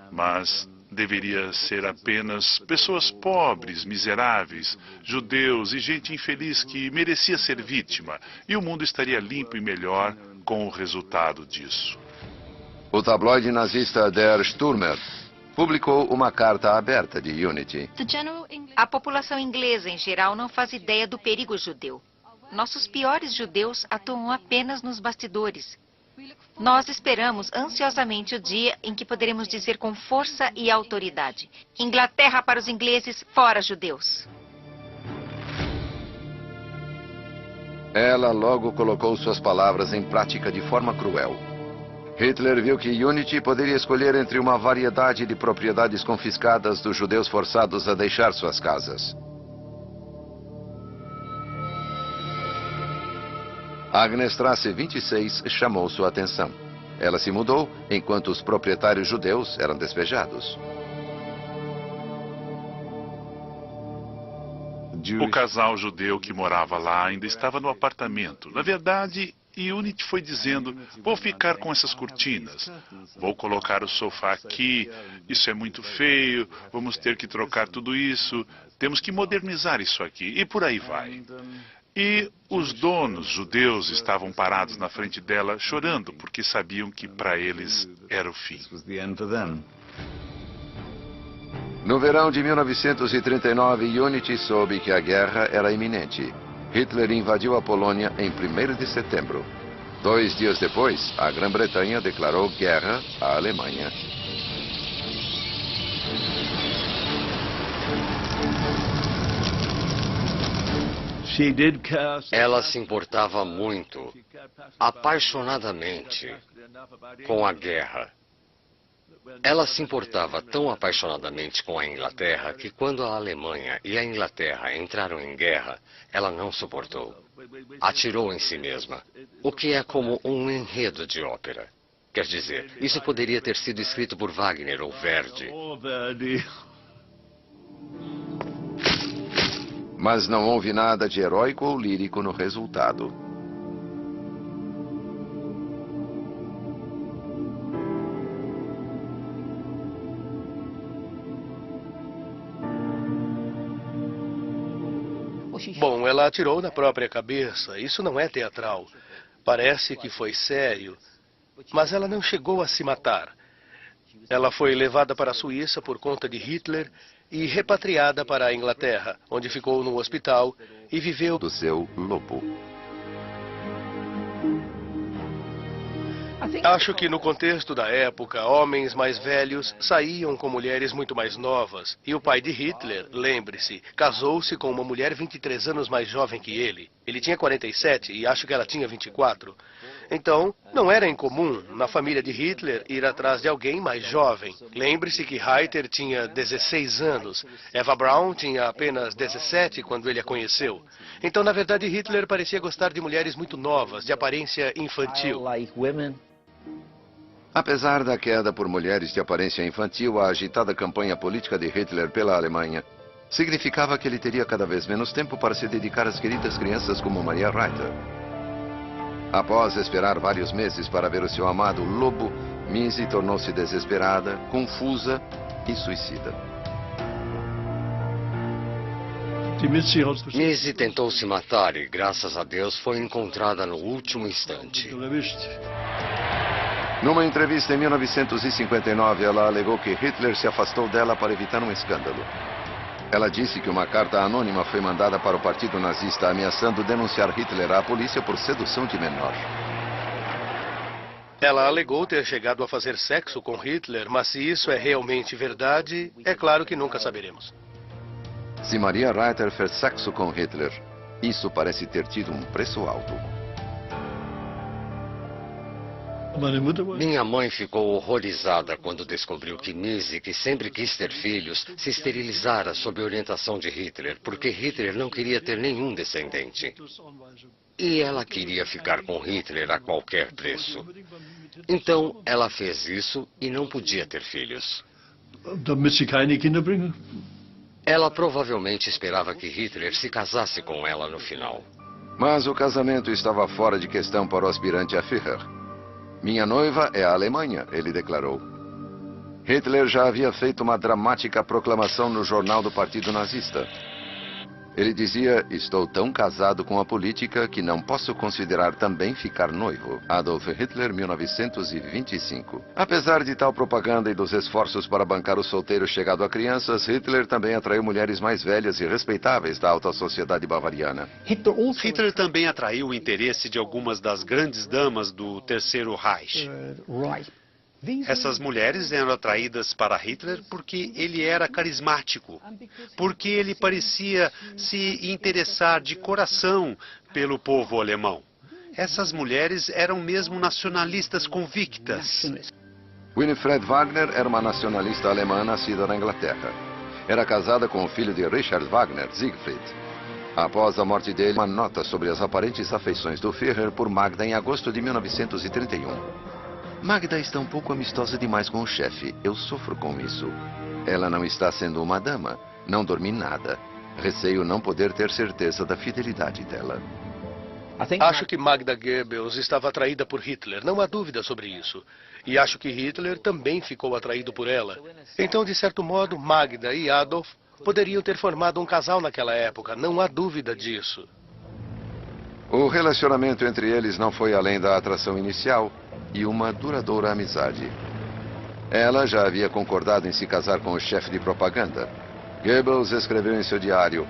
mas deveria ser apenas pessoas pobres, miseráveis, judeus e gente infeliz que merecia ser vítima, e o mundo estaria limpo e melhor com o resultado disso. O tabloide nazista Der Stürmer publicou uma carta aberta de Unity. A população inglesa, em geral, não faz ideia do perigo judeu. Nossos piores judeus atuam apenas nos bastidores. Nós esperamos ansiosamente o dia em que poderemos dizer com força e autoridade: Inglaterra para os ingleses, fora judeus. Ela logo colocou suas palavras em prática de forma cruel. Hitler viu que Unity poderia escolher entre uma variedade de propriedades confiscadas dos judeus forçados a deixar suas casas. Agnestrasse 26 chamou sua atenção. Ela se mudou enquanto os proprietários judeus eram despejados. O casal judeu que morava lá ainda estava no apartamento. Na verdade, Unity foi dizendo: vou ficar com essas cortinas, vou colocar o sofá aqui, isso é muito feio, vamos ter que trocar tudo isso, temos que modernizar isso aqui, e por aí vai. E os donos judeus estavam parados na frente dela, chorando, porque sabiam que para eles era o fim. No verão de 1939, Unity soube que a guerra era iminente. Hitler invadiu a Polônia em 1º de setembro. 2 dias depois, a Grã-Bretanha declarou guerra à Alemanha. Ela se importava muito, apaixonadamente, com a guerra. Ela se importava tão apaixonadamente com a Inglaterra que quando a Alemanha e a Inglaterra entraram em guerra, ela não suportou. Atirou em si mesma, o que é como um enredo de ópera. Quer dizer, isso poderia ter sido escrito por Wagner ou Verdi. Mas não houve nada de heróico ou lírico no resultado. Bom, ela atirou na própria cabeça. Isso não é teatral. Parece que foi sério. Mas ela não chegou a se matar. Ela foi levada para a Suíça por conta de Hitler e repatriada para a Inglaterra, onde ficou no hospital e viveu do seu lobo. Acho que no contexto da época, homens mais velhos saíam com mulheres muito mais novas. E o pai de Hitler, lembre-se, casou-se com uma mulher 23 anos mais jovem que ele. Ele tinha 47 e acho que ela tinha 24. Então, não era incomum na família de Hitler ir atrás de alguém mais jovem. Lembre-se que Reiter tinha 16 anos. Eva Braun tinha apenas 17 quando ele a conheceu. Então, na verdade, Hitler parecia gostar de mulheres muito novas, de aparência infantil. Apesar da queda por mulheres de aparência infantil, a agitada campanha política de Hitler pela Alemanha significava que ele teria cada vez menos tempo para se dedicar às queridas crianças como Maria Reiter. Após esperar vários meses para ver o seu amado lobo, Missy tornou-se desesperada, confusa e suicida. Missy tentou se matar e, graças a Deus, foi encontrada no último instante. Numa entrevista em 1959, ela alegou que Hitler se afastou dela para evitar um escândalo. Ela disse que uma carta anônima foi mandada para o partido nazista ameaçando denunciar Hitler à polícia por sedução de menor. Ela alegou ter chegado a fazer sexo com Hitler, mas se isso é realmente verdade, é claro que nunca saberemos. Se Maria Reiter fez sexo com Hitler, isso parece ter tido um preço alto. Minha mãe ficou horrorizada quando descobriu que Missy, que sempre quis ter filhos, se esterilizara sob orientação de Hitler, porque Hitler não queria ter nenhum descendente. E ela queria ficar com Hitler a qualquer preço. Então, ela fez isso e não podia ter filhos. Ela provavelmente esperava que Hitler se casasse com ela no final. Mas o casamento estava fora de questão para o aspirante a Führer. Minha noiva é a Alemanha, ele declarou. Hitler já havia feito uma dramática proclamação no jornal do Partido Nazista. Ele dizia, estou tão casado com a política que não posso considerar também ficar noivo. Adolf Hitler, 1925. Apesar de tal propaganda e dos esforços para bancar o solteiro chegado a crianças, Hitler também atraiu mulheres mais velhas e respeitáveis da alta sociedade bavariana. Hitler também atraiu o interesse de algumas das grandes damas do Terceiro Reich. Essas mulheres eram atraídas para Hitler porque ele era carismático, porque ele parecia se interessar de coração pelo povo alemão. Essas mulheres eram mesmo nacionalistas convictas. Winifred Wagner era uma nacionalista alemã nascida na Inglaterra. Era casada com o filho de Richard Wagner, Siegfried. Após a morte dele, uma nota sobre as aparentes afeições do Führer por Magda em agosto de 1931. Magda está um pouco amistosa demais com o chefe. Eu sofro com isso. Ela não está sendo uma dama. Não dormi nada. Receio não poder ter certeza da fidelidade dela. Acho que Magda Goebbels estava atraída por Hitler, não há dúvida sobre isso. E acho que Hitler também ficou atraído por ela. Então, de certo modo, Magda e Adolf poderiam ter formado um casal naquela época, não há dúvida disso. O relacionamento entre eles não foi além da atração inicial e uma duradoura amizade. Ela já havia concordado em se casar com o chefe de propaganda. Goebbels escreveu em seu diário,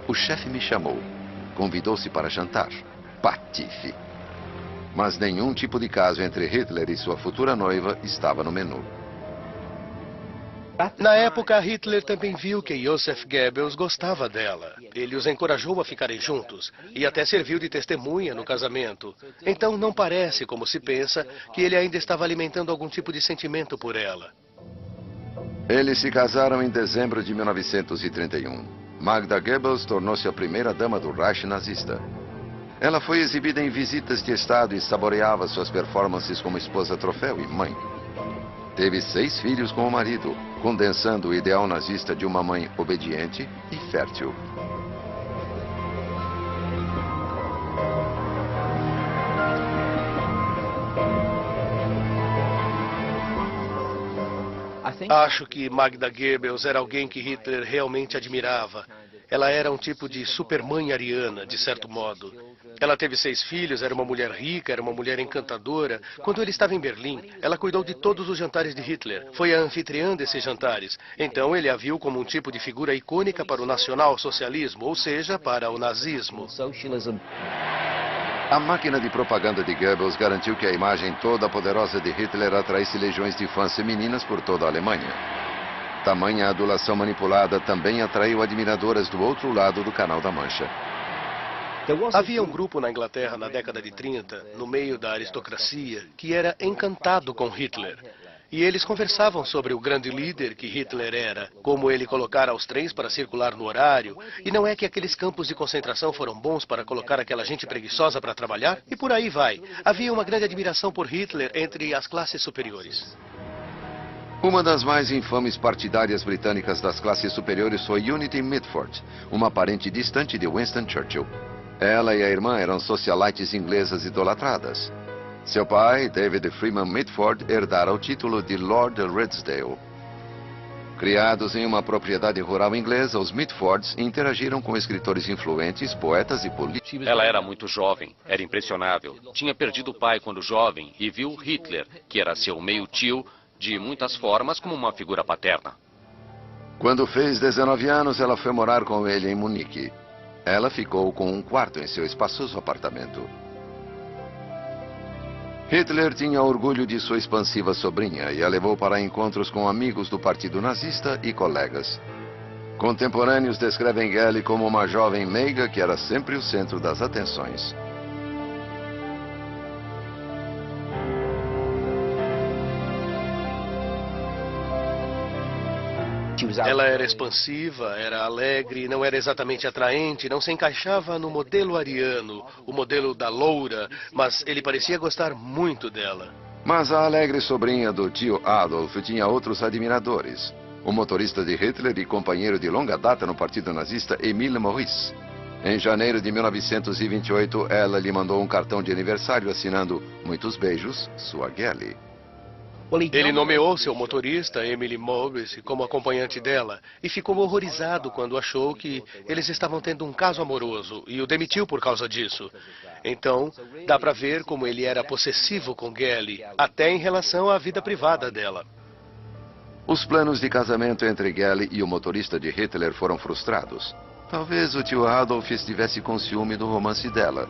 o chefe me chamou, convidou-se para jantar. Patife. Mas nenhum tipo de caso entre Hitler e sua futura noiva estava no menu. Na época, Hitler também viu que Joseph Goebbels gostava dela. Ele os encorajou a ficarem juntos e até serviu de testemunha no casamento. Então não parece, como se pensa, que ele ainda estava alimentando algum tipo de sentimento por ela. Eles se casaram em dezembro de 1931. Magda Goebbels tornou-se a primeira dama do Reich nazista. Ela foi exibida em visitas de Estado e saboreava suas performances como esposa troféu e mãe. Teve 6 filhos com o marido, condensando o ideal nazista de uma mãe obediente e fértil. Acho que Magda Goebbels era alguém que Hitler realmente admirava. Ela era um tipo de supermãe ariana, de certo modo. Ela teve 6 filhos, era uma mulher rica, era uma mulher encantadora. Quando ele estava em Berlim, ela cuidou de todos os jantares de Hitler. Foi a anfitriã desses jantares. Então ele a viu como um tipo de figura icônica para o nacional-socialismo, ou seja, para o nazismo. A máquina de propaganda de Goebbels garantiu que a imagem toda poderosa de Hitler atraísse legiões de fãs femininas por toda a Alemanha. Tamanha adulação manipulada também atraiu admiradoras do outro lado do Canal da Mancha. Havia um grupo na Inglaterra na década de 30, no meio da aristocracia, que era encantado com Hitler. E eles conversavam sobre o grande líder que Hitler era, como ele colocara os trens para circular no horário, e não é que aqueles campos de concentração foram bons para colocar aquela gente preguiçosa para trabalhar? E por aí vai. Havia uma grande admiração por Hitler entre as classes superiores. Uma das mais infames partidárias britânicas das classes superiores foi Unity Mitford, uma parente distante de Winston Churchill. Ela e a irmã eram socialites inglesas idolatradas. Seu pai, David Freeman Mitford, herdara o título de Lord Redesdale. Criados em uma propriedade rural inglesa, os Mitfords interagiram com escritores influentes, poetas e políticos. Ela era muito jovem, era impressionável. Tinha perdido o pai quando jovem e viu Hitler, que era seu meio-tio, de muitas formas como uma figura paterna. Quando fez 19 anos, ela foi morar com ele em Munique. Ela ficou com um quarto em seu espaçoso apartamento. Hitler tinha orgulho de sua expansiva sobrinha e a levou para encontros com amigos do Partido Nazista e colegas. Contemporâneos descrevem Gelle como uma jovem meiga que era sempre o centro das atenções. Ela era expansiva, era alegre, não era exatamente atraente, não se encaixava no modelo ariano, o modelo da loura, mas ele parecia gostar muito dela. Mas a alegre sobrinha do tio Adolf tinha outros admiradores. o motorista de Hitler e companheiro de longa data no partido nazista, Emile Maurice. Em janeiro de 1928, ela lhe mandou um cartão de aniversário assinando "Muitos beijos, sua Gellie". Ele nomeou seu motorista, Emile Maurice, como acompanhante dela e ficou horrorizado quando achou que eles estavam tendo um caso amoroso e o demitiu por causa disso. Então, dá para ver como ele era possessivo com Gellie, até em relação à vida privada dela. Os planos de casamento entre Gellie e o motorista de Hitler foram frustrados. Talvez o tio Adolf estivesse com ciúme do romance dela.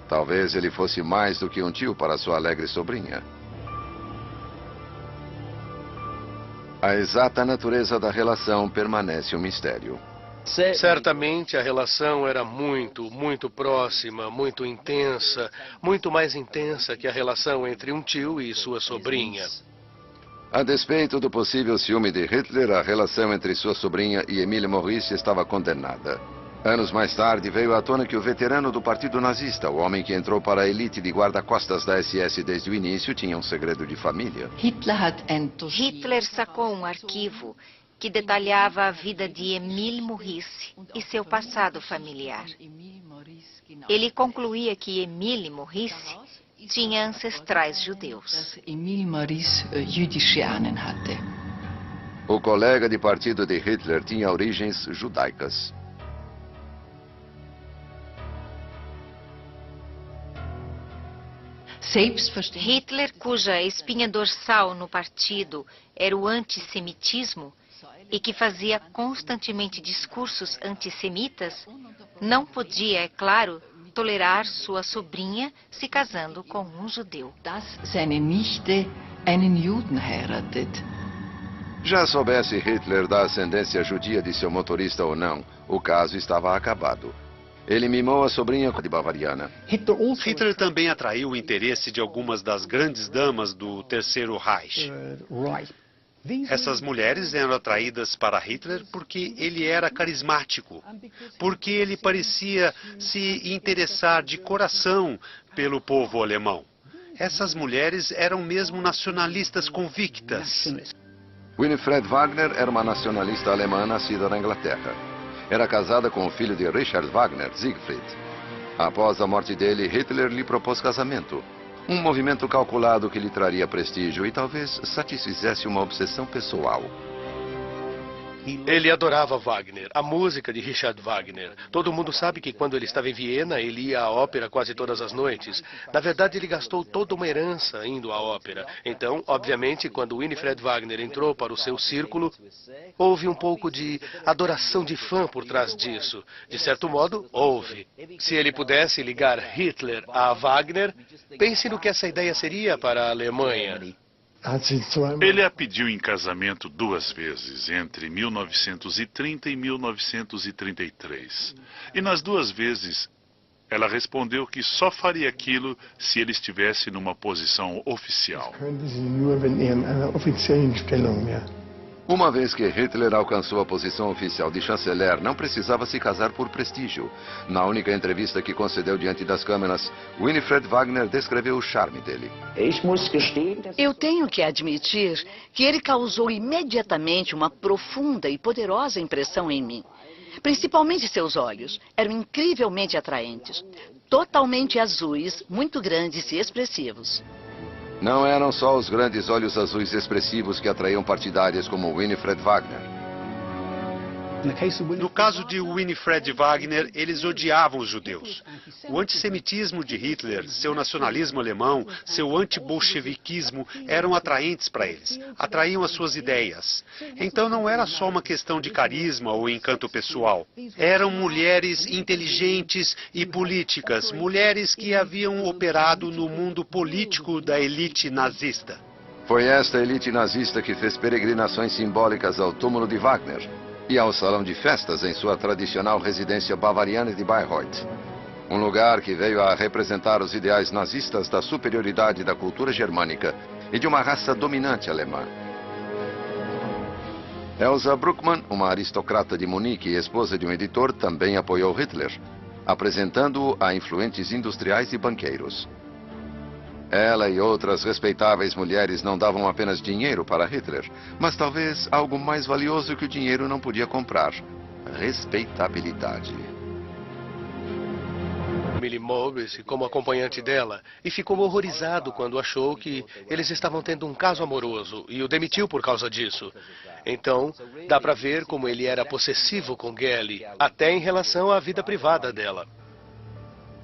Talvez ele fosse mais do que um tio para sua alegre sobrinha. A exata natureza da relação permanece um mistério. Certamente a relação era muito próxima, muito intensa, muito mais intensa que a relação entre um tio e sua sobrinha. A despeito do possível ciúme de Hitler, a relação entre sua sobrinha e Emile Maurice estava condenada. Anos mais tarde, veio à tona que o veterano do partido nazista, o homem que entrou para a elite de guarda-costas da SS desde o início, tinha um segredo de família. Hitler sacou um arquivo que detalhava a vida de Emile Maurice e seu passado familiar. Ele concluía que Emile Maurice tinha ancestrais judeus. O colega de partido de Hitler tinha origens judaicas. Hitler, cuja espinha dorsal no partido era o antissemitismo e que fazia constantemente discursos antissemitas, não podia, é claro, tolerar sua sobrinha se casando com um judeu. Já soubesse Hitler da ascendência judia de seu motorista ou não, o caso estava acabado. Ele mimou a sobrinha de bavariana. Hitler também atraiu o interesse de algumas das grandes damas do Terceiro Reich. Essas mulheres eram atraídas para Hitler porque ele era carismático, porque ele parecia se interessar de coração pelo povo alemão. Essas mulheres eram mesmo nacionalistas convictas. Winifred Wagner era uma nacionalista alemã nascida na Inglaterra. Era casada com o filho de Richard Wagner, Siegfried. Após a morte dele, Hitler lhe propôs casamento. Um movimento calculado que lhe traria prestígio e talvez satisfizesse uma obsessão pessoal. Ele adorava Wagner, a música de Richard Wagner. Todo mundo sabe que quando ele estava em Viena, ele ia à ópera quase todas as noites. Na verdade, ele gastou toda uma herança indo à ópera. Então, obviamente, quando Winifred Wagner entrou para o seu círculo, houve um pouco de adoração de fã por trás disso. De certo modo, houve. Se ele pudesse ligar Hitler a Wagner, pense no que essa ideia seria para a Alemanha. Ele a pediu em casamento 2 vezes, entre 1930 e 1933. E nas 2 vezes, ela respondeu que só faria aquilo se ele estivesse numa posição oficial. Uma vez que Hitler alcançou a posição oficial de chanceler, não precisava se casar por prestígio. Na única entrevista que concedeu diante das câmeras, Winifred Wagner descreveu o charme dele. Eu tenho que admitir que ele causou imediatamente uma profunda e poderosa impressão em mim. Principalmente seus olhos. Eram incrivelmente atraentes. Totalmente azuis, muito grandes e expressivos. Não eram só os grandes olhos azuis expressivos que atraíam partidárias como Winifred Wagner. No caso de Winifred Wagner, eles odiavam os judeus. O antissemitismo de Hitler, seu nacionalismo alemão, seu antibolcheviquismo eram atraentes para eles. Atraíam as suas ideias. Então não era só uma questão de carisma ou encanto pessoal. Eram mulheres inteligentes e políticas, mulheres que haviam operado no mundo político da elite nazista. Foi esta elite nazista que fez peregrinações simbólicas ao túmulo de Wagner e ao salão de festas em sua tradicional residência bavariana de Bayreuth. Um lugar que veio a representar os ideais nazistas da superioridade da cultura germânica e de uma raça dominante alemã. Elsa Bruckmann, uma aristocrata de Munique e esposa de um editor, também apoiou Hitler, apresentando-o a influentes industriais e banqueiros. Ela e outras respeitáveis mulheres não davam apenas dinheiro para Hitler, mas talvez algo mais valioso que o dinheiro não podia comprar: respeitabilidade. Millie Morris como acompanhante dela e ficou horrorizado quando achou que eles estavam tendo um caso amoroso e o demitiu por causa disso. Então, dá para ver como ele era possessivo com Gellie, até em relação à vida privada dela.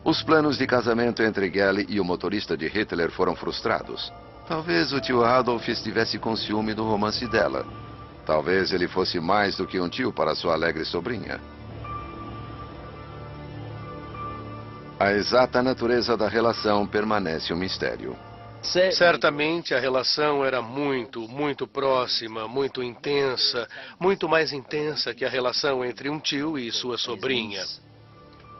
Os planos de casamento entre Gellie e o motorista de Hitler foram frustrados. Talvez o tio Adolf estivesse com ciúme do romance dela. Talvez ele fosse mais do que um tio para sua alegre sobrinha. A exata natureza da relação permanece um mistério. Certamente a relação era muito próxima, muito intensa, muito mais intensa que a relação entre um tio e sua sobrinha.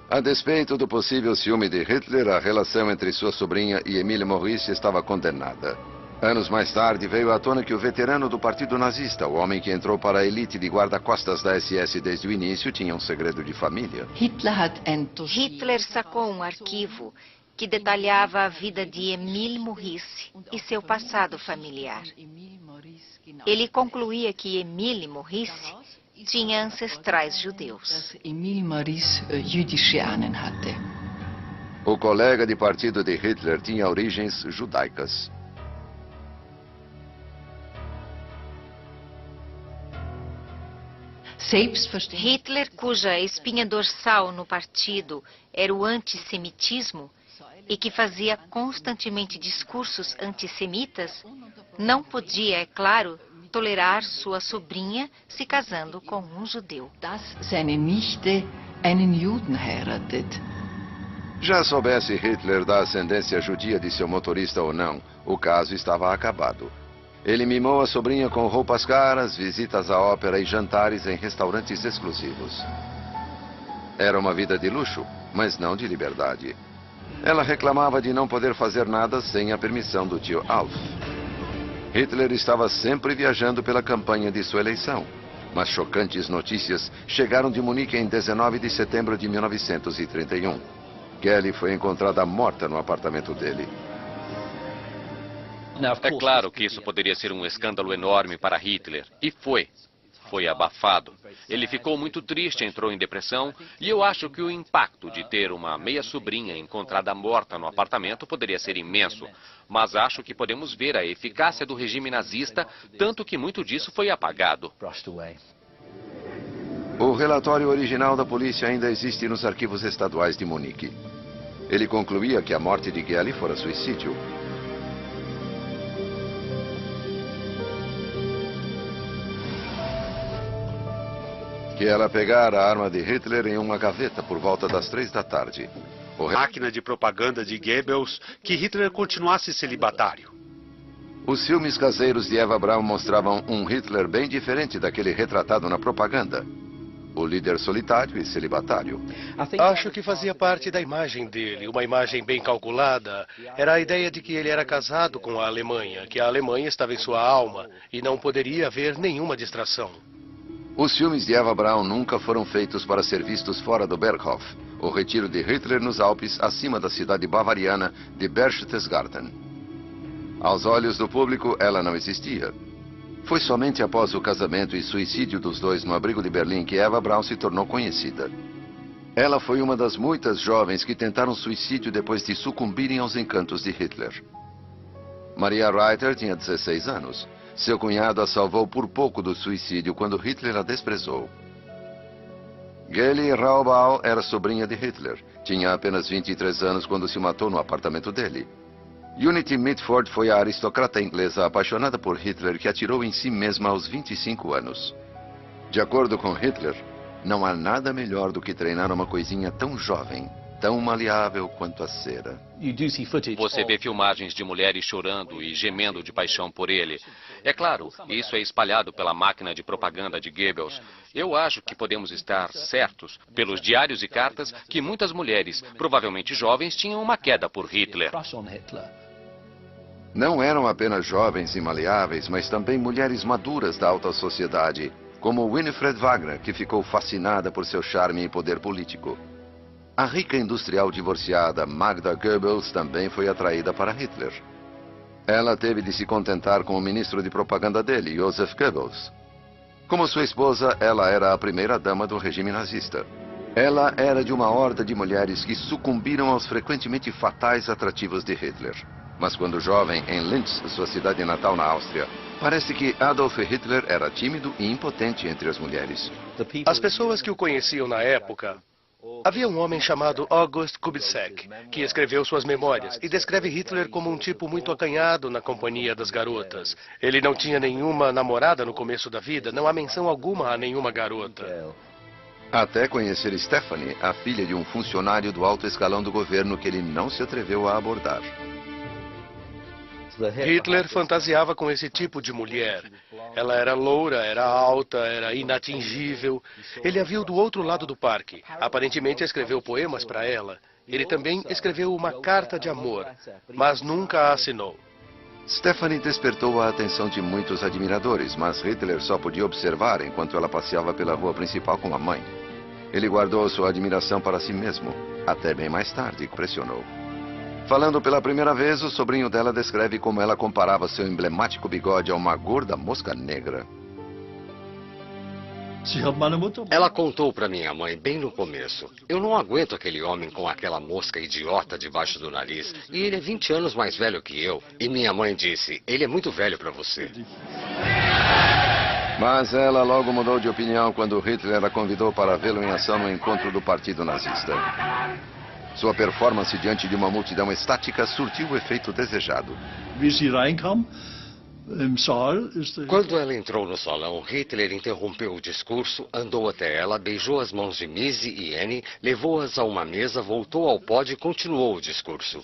A despeito do possível ciúme de Hitler, a relação entre sua sobrinha e Emile Maurice estava condenada. Anos mais tarde, veio à tona que o veterano do partido nazista, o homem que entrou para a elite de guarda-costas da SS desde o início, tinha um segredo de família. Hitler sacou um arquivo que detalhava a vida de Emile Maurice e seu passado familiar. Ele concluía que Emile Maurice tinha ancestrais judeus. O colega de partido de Hitler tinha origens judaicas. Hitler, cuja espinha dorsal no partido era o antissemitismo e que fazia constantemente discursos antissemitas, não podia, é claro, tolerar sua sobrinha se casando com um judeu. Já soubesse Hitler da ascendência judia de seu motorista ou não, o caso estava acabado. Ele mimou a sobrinha com roupas caras, visitas à ópera e jantares em restaurantes exclusivos. Era uma vida de luxo, mas não de liberdade. Ela reclamava de não poder fazer nada sem a permissão do tio Alf. Hitler estava sempre viajando pela campanha de sua eleição, mas chocantes notícias chegaram de Munique em 19 de setembro de 1931. Gellie foi encontrada morta no apartamento dele. É claro que isso poderia ser um escândalo enorme para Hitler, e foi. Foi abafado. Ele ficou muito triste, entrou em depressão, e eu acho que o impacto de ter uma meia-sobrinha encontrada morta no apartamento poderia ser imenso. Mas acho que podemos ver a eficácia do regime nazista, tanto que muito disso foi apagado. O relatório original da polícia ainda existe nos arquivos estaduais de Munique. Ele concluía que a morte de Gellie fora suicídio. Que ela pegara a arma de Hitler em uma gaveta por volta das 3 da tarde. Máquina de propaganda de Goebbels que Hitler continuasse celibatário. Os filmes caseiros de Eva Braun mostravam um Hitler bem diferente daquele retratado na propaganda. O líder solitário e celibatário. Acho que fazia parte da imagem dele, uma imagem bem calculada. Era a ideia de que ele era casado com a Alemanha, que a Alemanha estava em sua alma e não poderia haver nenhuma distração. Os filmes de Eva Braun nunca foram feitos para ser vistos fora do Berghof, o retiro de Hitler nos Alpes, acima da cidade bavariana de Berchtesgaden. Aos olhos do público, ela não existia. Foi somente após o casamento e suicídio dos dois no abrigo de Berlim que Eva Braun se tornou conhecida. Ela foi uma das muitas jovens que tentaram suicídio depois de sucumbirem aos encantos de Hitler. Maria Reiter tinha 16 anos. Seu cunhado a salvou por pouco do suicídio quando Hitler a desprezou. Gellie Raubal era sobrinha de Hitler. Tinha apenas 23 anos quando se matou no apartamento dele. Unity Mitford foi a aristocrata inglesa apaixonada por Hitler que atirou em si mesma aos 25 anos. De acordo com Hitler, não há nada melhor do que treinar uma coisinha tão jovem, tão maleável quanto a cera. Você vê filmagens de mulheres chorando e gemendo de paixão por ele. É claro, isso é espalhado pela máquina de propaganda de Goebbels. Eu acho que podemos estar certos, pelos diários e cartas, que muitas mulheres, provavelmente jovens, tinham uma queda por Hitler. Não eram apenas jovens e maleáveis, mas também mulheres maduras da alta sociedade, como Winifred Wagner, que ficou fascinada por seu charme e poder político. A rica industrial divorciada Magda Goebbels também foi atraída para Hitler. Ela teve de se contentar com o ministro de propaganda dele, Joseph Goebbels. Como sua esposa, ela era a primeira-dama do regime nazista. Ela era de uma horda de mulheres que sucumbiram aos frequentemente fatais atrativos de Hitler. Mas quando jovem, em Linz, sua cidade natal na Áustria, parece que Adolf Hitler era tímido e impotente entre as mulheres. As pessoas que o conheciam na época... Havia um homem chamado August Kubitschek, que escreveu suas memórias e descreve Hitler como um tipo muito acanhado na companhia das garotas. Ele não tinha nenhuma namorada no começo da vida, não há menção alguma a nenhuma garota. Até conhecer Stephanie, a filha de um funcionário do alto escalão do governo que ele não se atreveu a abordar. Hitler fantasiava com esse tipo de mulher. Ela era loura, era alta, era inatingível. Ele a viu do outro lado do parque. Aparentemente escreveu poemas para ela. Ele também escreveu uma carta de amor, mas nunca a assinou. Stephanie despertou a atenção de muitos admiradores, mas Hitler só podia observar enquanto ela passeava pela rua principal com a mãe. Ele guardou sua admiração para si mesmo, até bem mais tarde pressionou. Falando pela primeira vez, o sobrinho dela descreve como ela comparava seu emblemático bigode a uma gorda mosca negra. Ela contou para minha mãe bem no começo. Eu não aguento aquele homem com aquela mosca idiota debaixo do nariz. E ele é 20 anos mais velho que eu. E minha mãe disse, ele é muito velho para você. Mas ela logo mudou de opinião quando Hitler a convidou para vê-lo em ação no encontro do Partido Nazista. Sua performance diante de uma multidão estática surtiu o efeito desejado. Quando ela entrou no salão, Hitler interrompeu o discurso, andou até ela, beijou as mãos de Missy e Annie, levou-as a uma mesa, voltou ao pódio e continuou o discurso.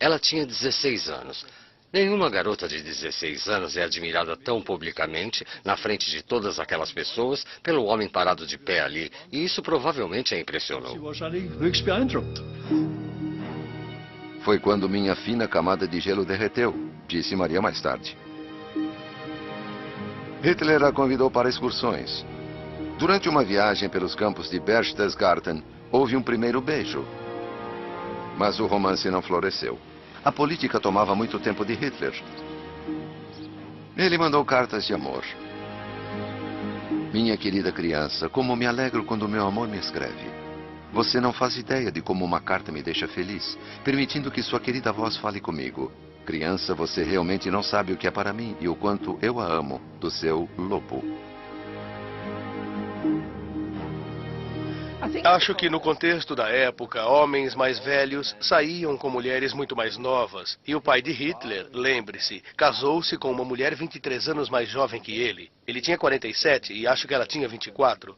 Ela tinha 16 anos. Nenhuma garota de 16 anos é admirada tão publicamente, na frente de todas aquelas pessoas, pelo homem parado de pé ali, e isso provavelmente a impressionou. Foi quando minha fina camada de gelo derreteu, disse Maria mais tarde. Hitler a convidou para excursões. Durante uma viagem pelos campos de Berchtesgaden, houve um primeiro beijo. Mas o romance não floresceu. A política tomava muito tempo de Hitler. Ele mandou cartas de amor. Minha querida criança, como me alegro quando meu amor me escreve. Você não faz ideia de como uma carta me deixa feliz, permitindo que sua querida voz fale comigo. Criança, você realmente não sabe o que é para mim e o quanto eu a amo, do seu Lobo. Acho que no contexto da época, homens mais velhos saíam com mulheres muito mais novas. E o pai de Hitler, lembre-se, casou-se com uma mulher 23 anos mais jovem que ele. Ele tinha 47 e acho que ela tinha 24.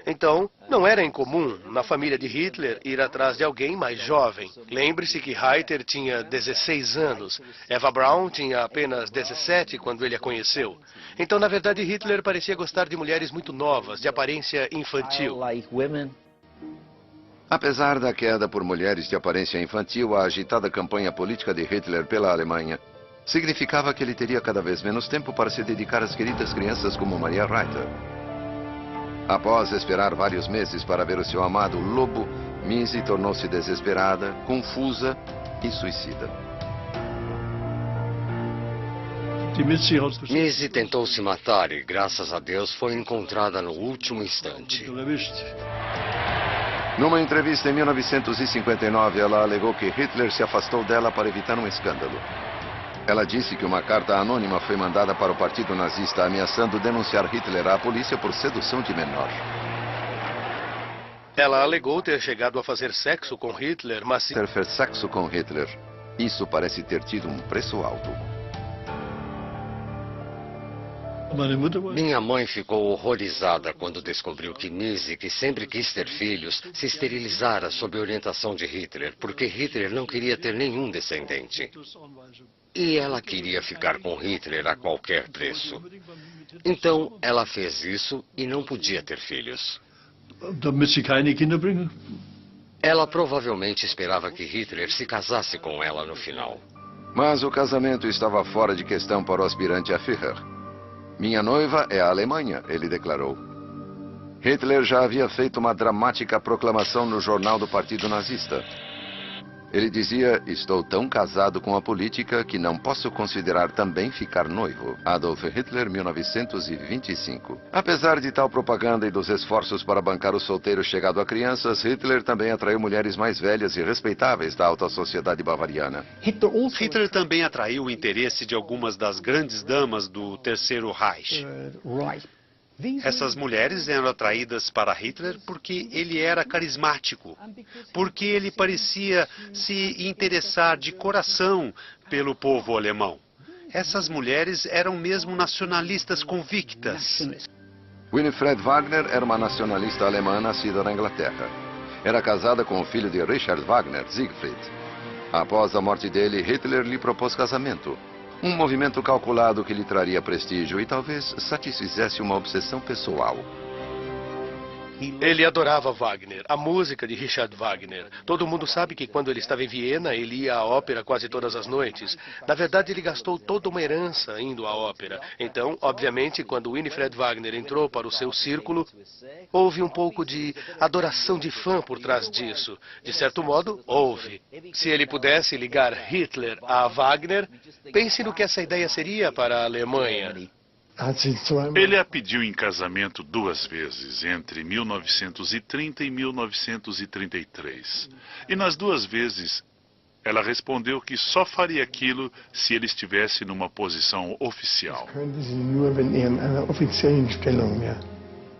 Então, não era incomum, na família de Hitler, ir atrás de alguém mais jovem. Lembre-se que Reiter tinha 16 anos. Eva Braun tinha apenas 17 quando ele a conheceu. Então, na verdade, Hitler parecia gostar de mulheres muito novas, de aparência infantil. Apesar da queda por mulheres de aparência infantil, a agitada campanha política de Hitler pela Alemanha significava que ele teria cada vez menos tempo para se dedicar às queridas crianças como Maria Reiter. Após esperar vários meses para ver o seu amado Lobo, Missy tornou-se desesperada, confusa e suicida. Missy tentou se matar e, graças a Deus, foi encontrada no último instante. Numa entrevista em 1959, ela alegou que Hitler se afastou dela para evitar um escândalo. Ela disse que uma carta anônima foi mandada para o Partido Nazista ameaçando denunciar Hitler à polícia por sedução de menor. Ela alegou ter chegado a fazer sexo com Hitler, mas... Ter feito sexo com Hitler. Isso parece ter tido um preço alto. Minha mãe ficou horrorizada quando descobriu que Missy, que sempre quis ter filhos, se esterilizara sob orientação de Hitler, porque Hitler não queria ter nenhum descendente. E ela queria ficar com Hitler a qualquer preço. Então, ela fez isso e não podia ter filhos. Ela provavelmente esperava que Hitler se casasse com ela no final. Mas o casamento estava fora de questão para o aspirante a Führer. Minha noiva é a Alemanha, ele declarou. Hitler já havia feito uma dramática proclamação no jornal do Partido Nazista. Ele dizia: estou tão casado com a política que não posso considerar também ficar noivo. Adolf Hitler, 1925. Apesar de tal propaganda e dos esforços para bancar o solteiro chegado a crianças, Hitler também atraiu mulheres mais velhas e respeitáveis da alta sociedade bavariana. Hitler também atraiu o interesse de algumas das grandes damas do Terceiro Reich. Essas mulheres eram atraídas para Hitler porque ele era carismático, porque ele parecia se interessar de coração pelo povo alemão. Essas mulheres eram mesmo nacionalistas convictas. Winifred Wagner era uma nacionalista alemã nascida na Inglaterra. Era casada com o filho de Richard Wagner, Siegfried. Após a morte dele, Hitler lhe propôs casamento. Um movimento calculado que lhe traria prestígio e talvez satisfizesse uma obsessão pessoal. Ele adorava Wagner, a música de Richard Wagner. Todo mundo sabe que quando ele estava em Viena, ele ia à ópera quase todas as noites. Na verdade, ele gastou toda uma herança indo à ópera. Então, obviamente, quando Winifred Wagner entrou para o seu círculo, houve um pouco de adoração de fã por trás disso. De certo modo, houve. Se ele pudesse ligar Hitler a Wagner, pense no que essa ideia seria para a Alemanha. Ele a pediu em casamento 2 vezes, entre 1930 e 1933. E nas 2 vezes, ela respondeu que só faria aquilo se ele estivesse numa posição oficial.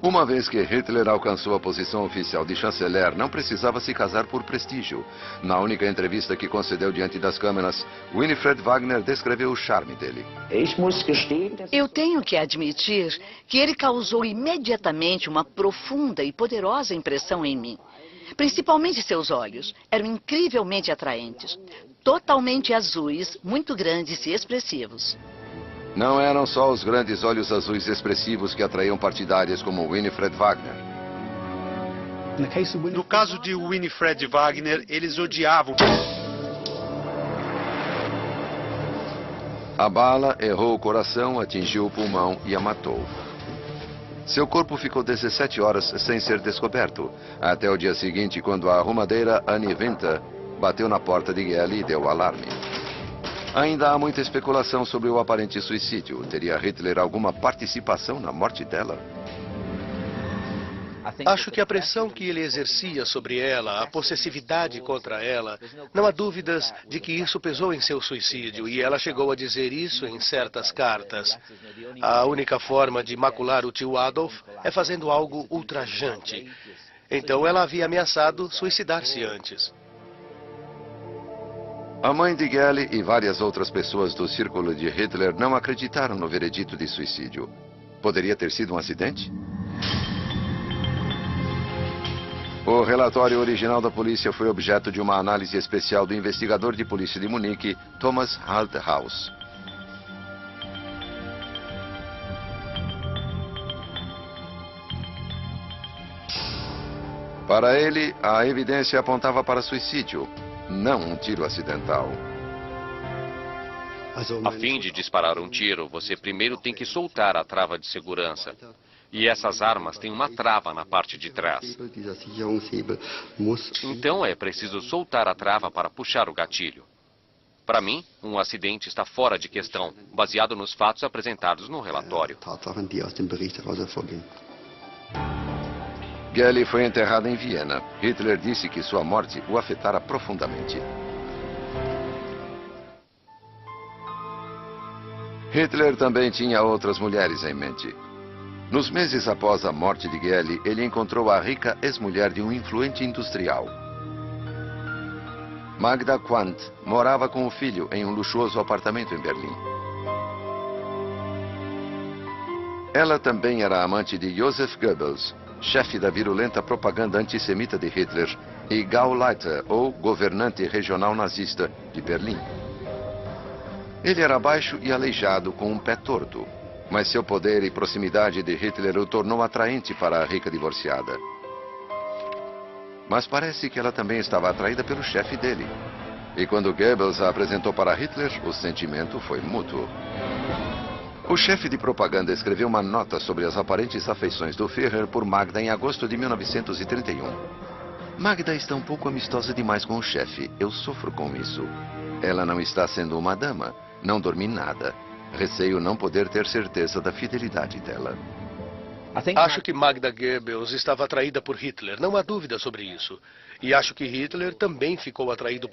Uma vez que Hitler alcançou a posição oficial de chanceler, não precisava se casar por prestígio. Na única entrevista que concedeu diante das câmeras, Winifred Wagner descreveu o charme dele. Eu tenho que admitir que ele causou imediatamente uma profunda e poderosa impressão em mim. Principalmente seus olhos. Eram incrivelmente atraentes. Totalmente azuis, muito grandes e expressivos. Não eram só os grandes olhos azuis expressivos que atraíam partidárias como Winifred Wagner. No caso de Winifred Wagner, eles odiavam. A bala errou o coração, atingiu o pulmão e a matou. Seu corpo ficou 17 horas sem ser descoberto, até o dia seguinte, quando a arrumadeira Annie Winter bateu na porta de Geli e deu o alarme. Ainda há muita especulação sobre o aparente suicídio. Teria Hitler alguma participação na morte dela? Acho que a pressão que ele exercia sobre ela, a possessividade contra ela, não há dúvidas de que isso pesou em seu suicídio, e ela chegou a dizer isso em certas cartas. A única forma de macular o tio Adolf é fazendo algo ultrajante. Então ela havia ameaçado suicidar-se antes. A mãe de Geli e várias outras pessoas do círculo de Hitler não acreditaram no veredito de suicídio. Poderia ter sido um acidente? O relatório original da polícia foi objeto de uma análise especial do investigador de polícia de Munique, Thomas Halthaus. Para ele, a evidência apontava para suicídio, não um tiro acidental. A fim de disparar um tiro, você primeiro tem que soltar a trava de segurança. E essas armas têm uma trava na parte de trás. Então é preciso soltar a trava para puxar o gatilho. Para mim, um acidente está fora de questão, baseado nos fatos apresentados no relatório. Geli foi enterrado em Viena. Hitler disse que sua morte o afetara profundamente. Hitler também tinha outras mulheres em mente. Nos meses após a morte de Geli, ele encontrou a rica ex-mulher de um influente industrial. Magda Quandt morava com o filho em um luxuoso apartamento em Berlim. Ela também era amante de Joseph Goebbels, chefe da virulenta propaganda antissemita de Hitler, e Gauleiter, ou governante regional nazista, de Berlim. Ele era baixo e aleijado, com um pé torto, mas seu poder e proximidade de Hitler o tornou atraente para a rica divorciada. Mas parece que ela também estava atraída pelo chefe dele. E quando Goebbels a apresentou para Hitler, o sentimento foi mútuo. O chefe de propaganda escreveu uma nota sobre as aparentes afeições do Führer por Magda em agosto de 1931. Magda está um pouco amistosa demais com o chefe. Eu sofro com isso. Ela não está sendo uma dama. Não dormi nada. Receio não poder ter certeza da fidelidade dela. Acho que Magda Goebbels estava atraída por Hitler, não há dúvida sobre isso. E acho que Hitler também ficou atraído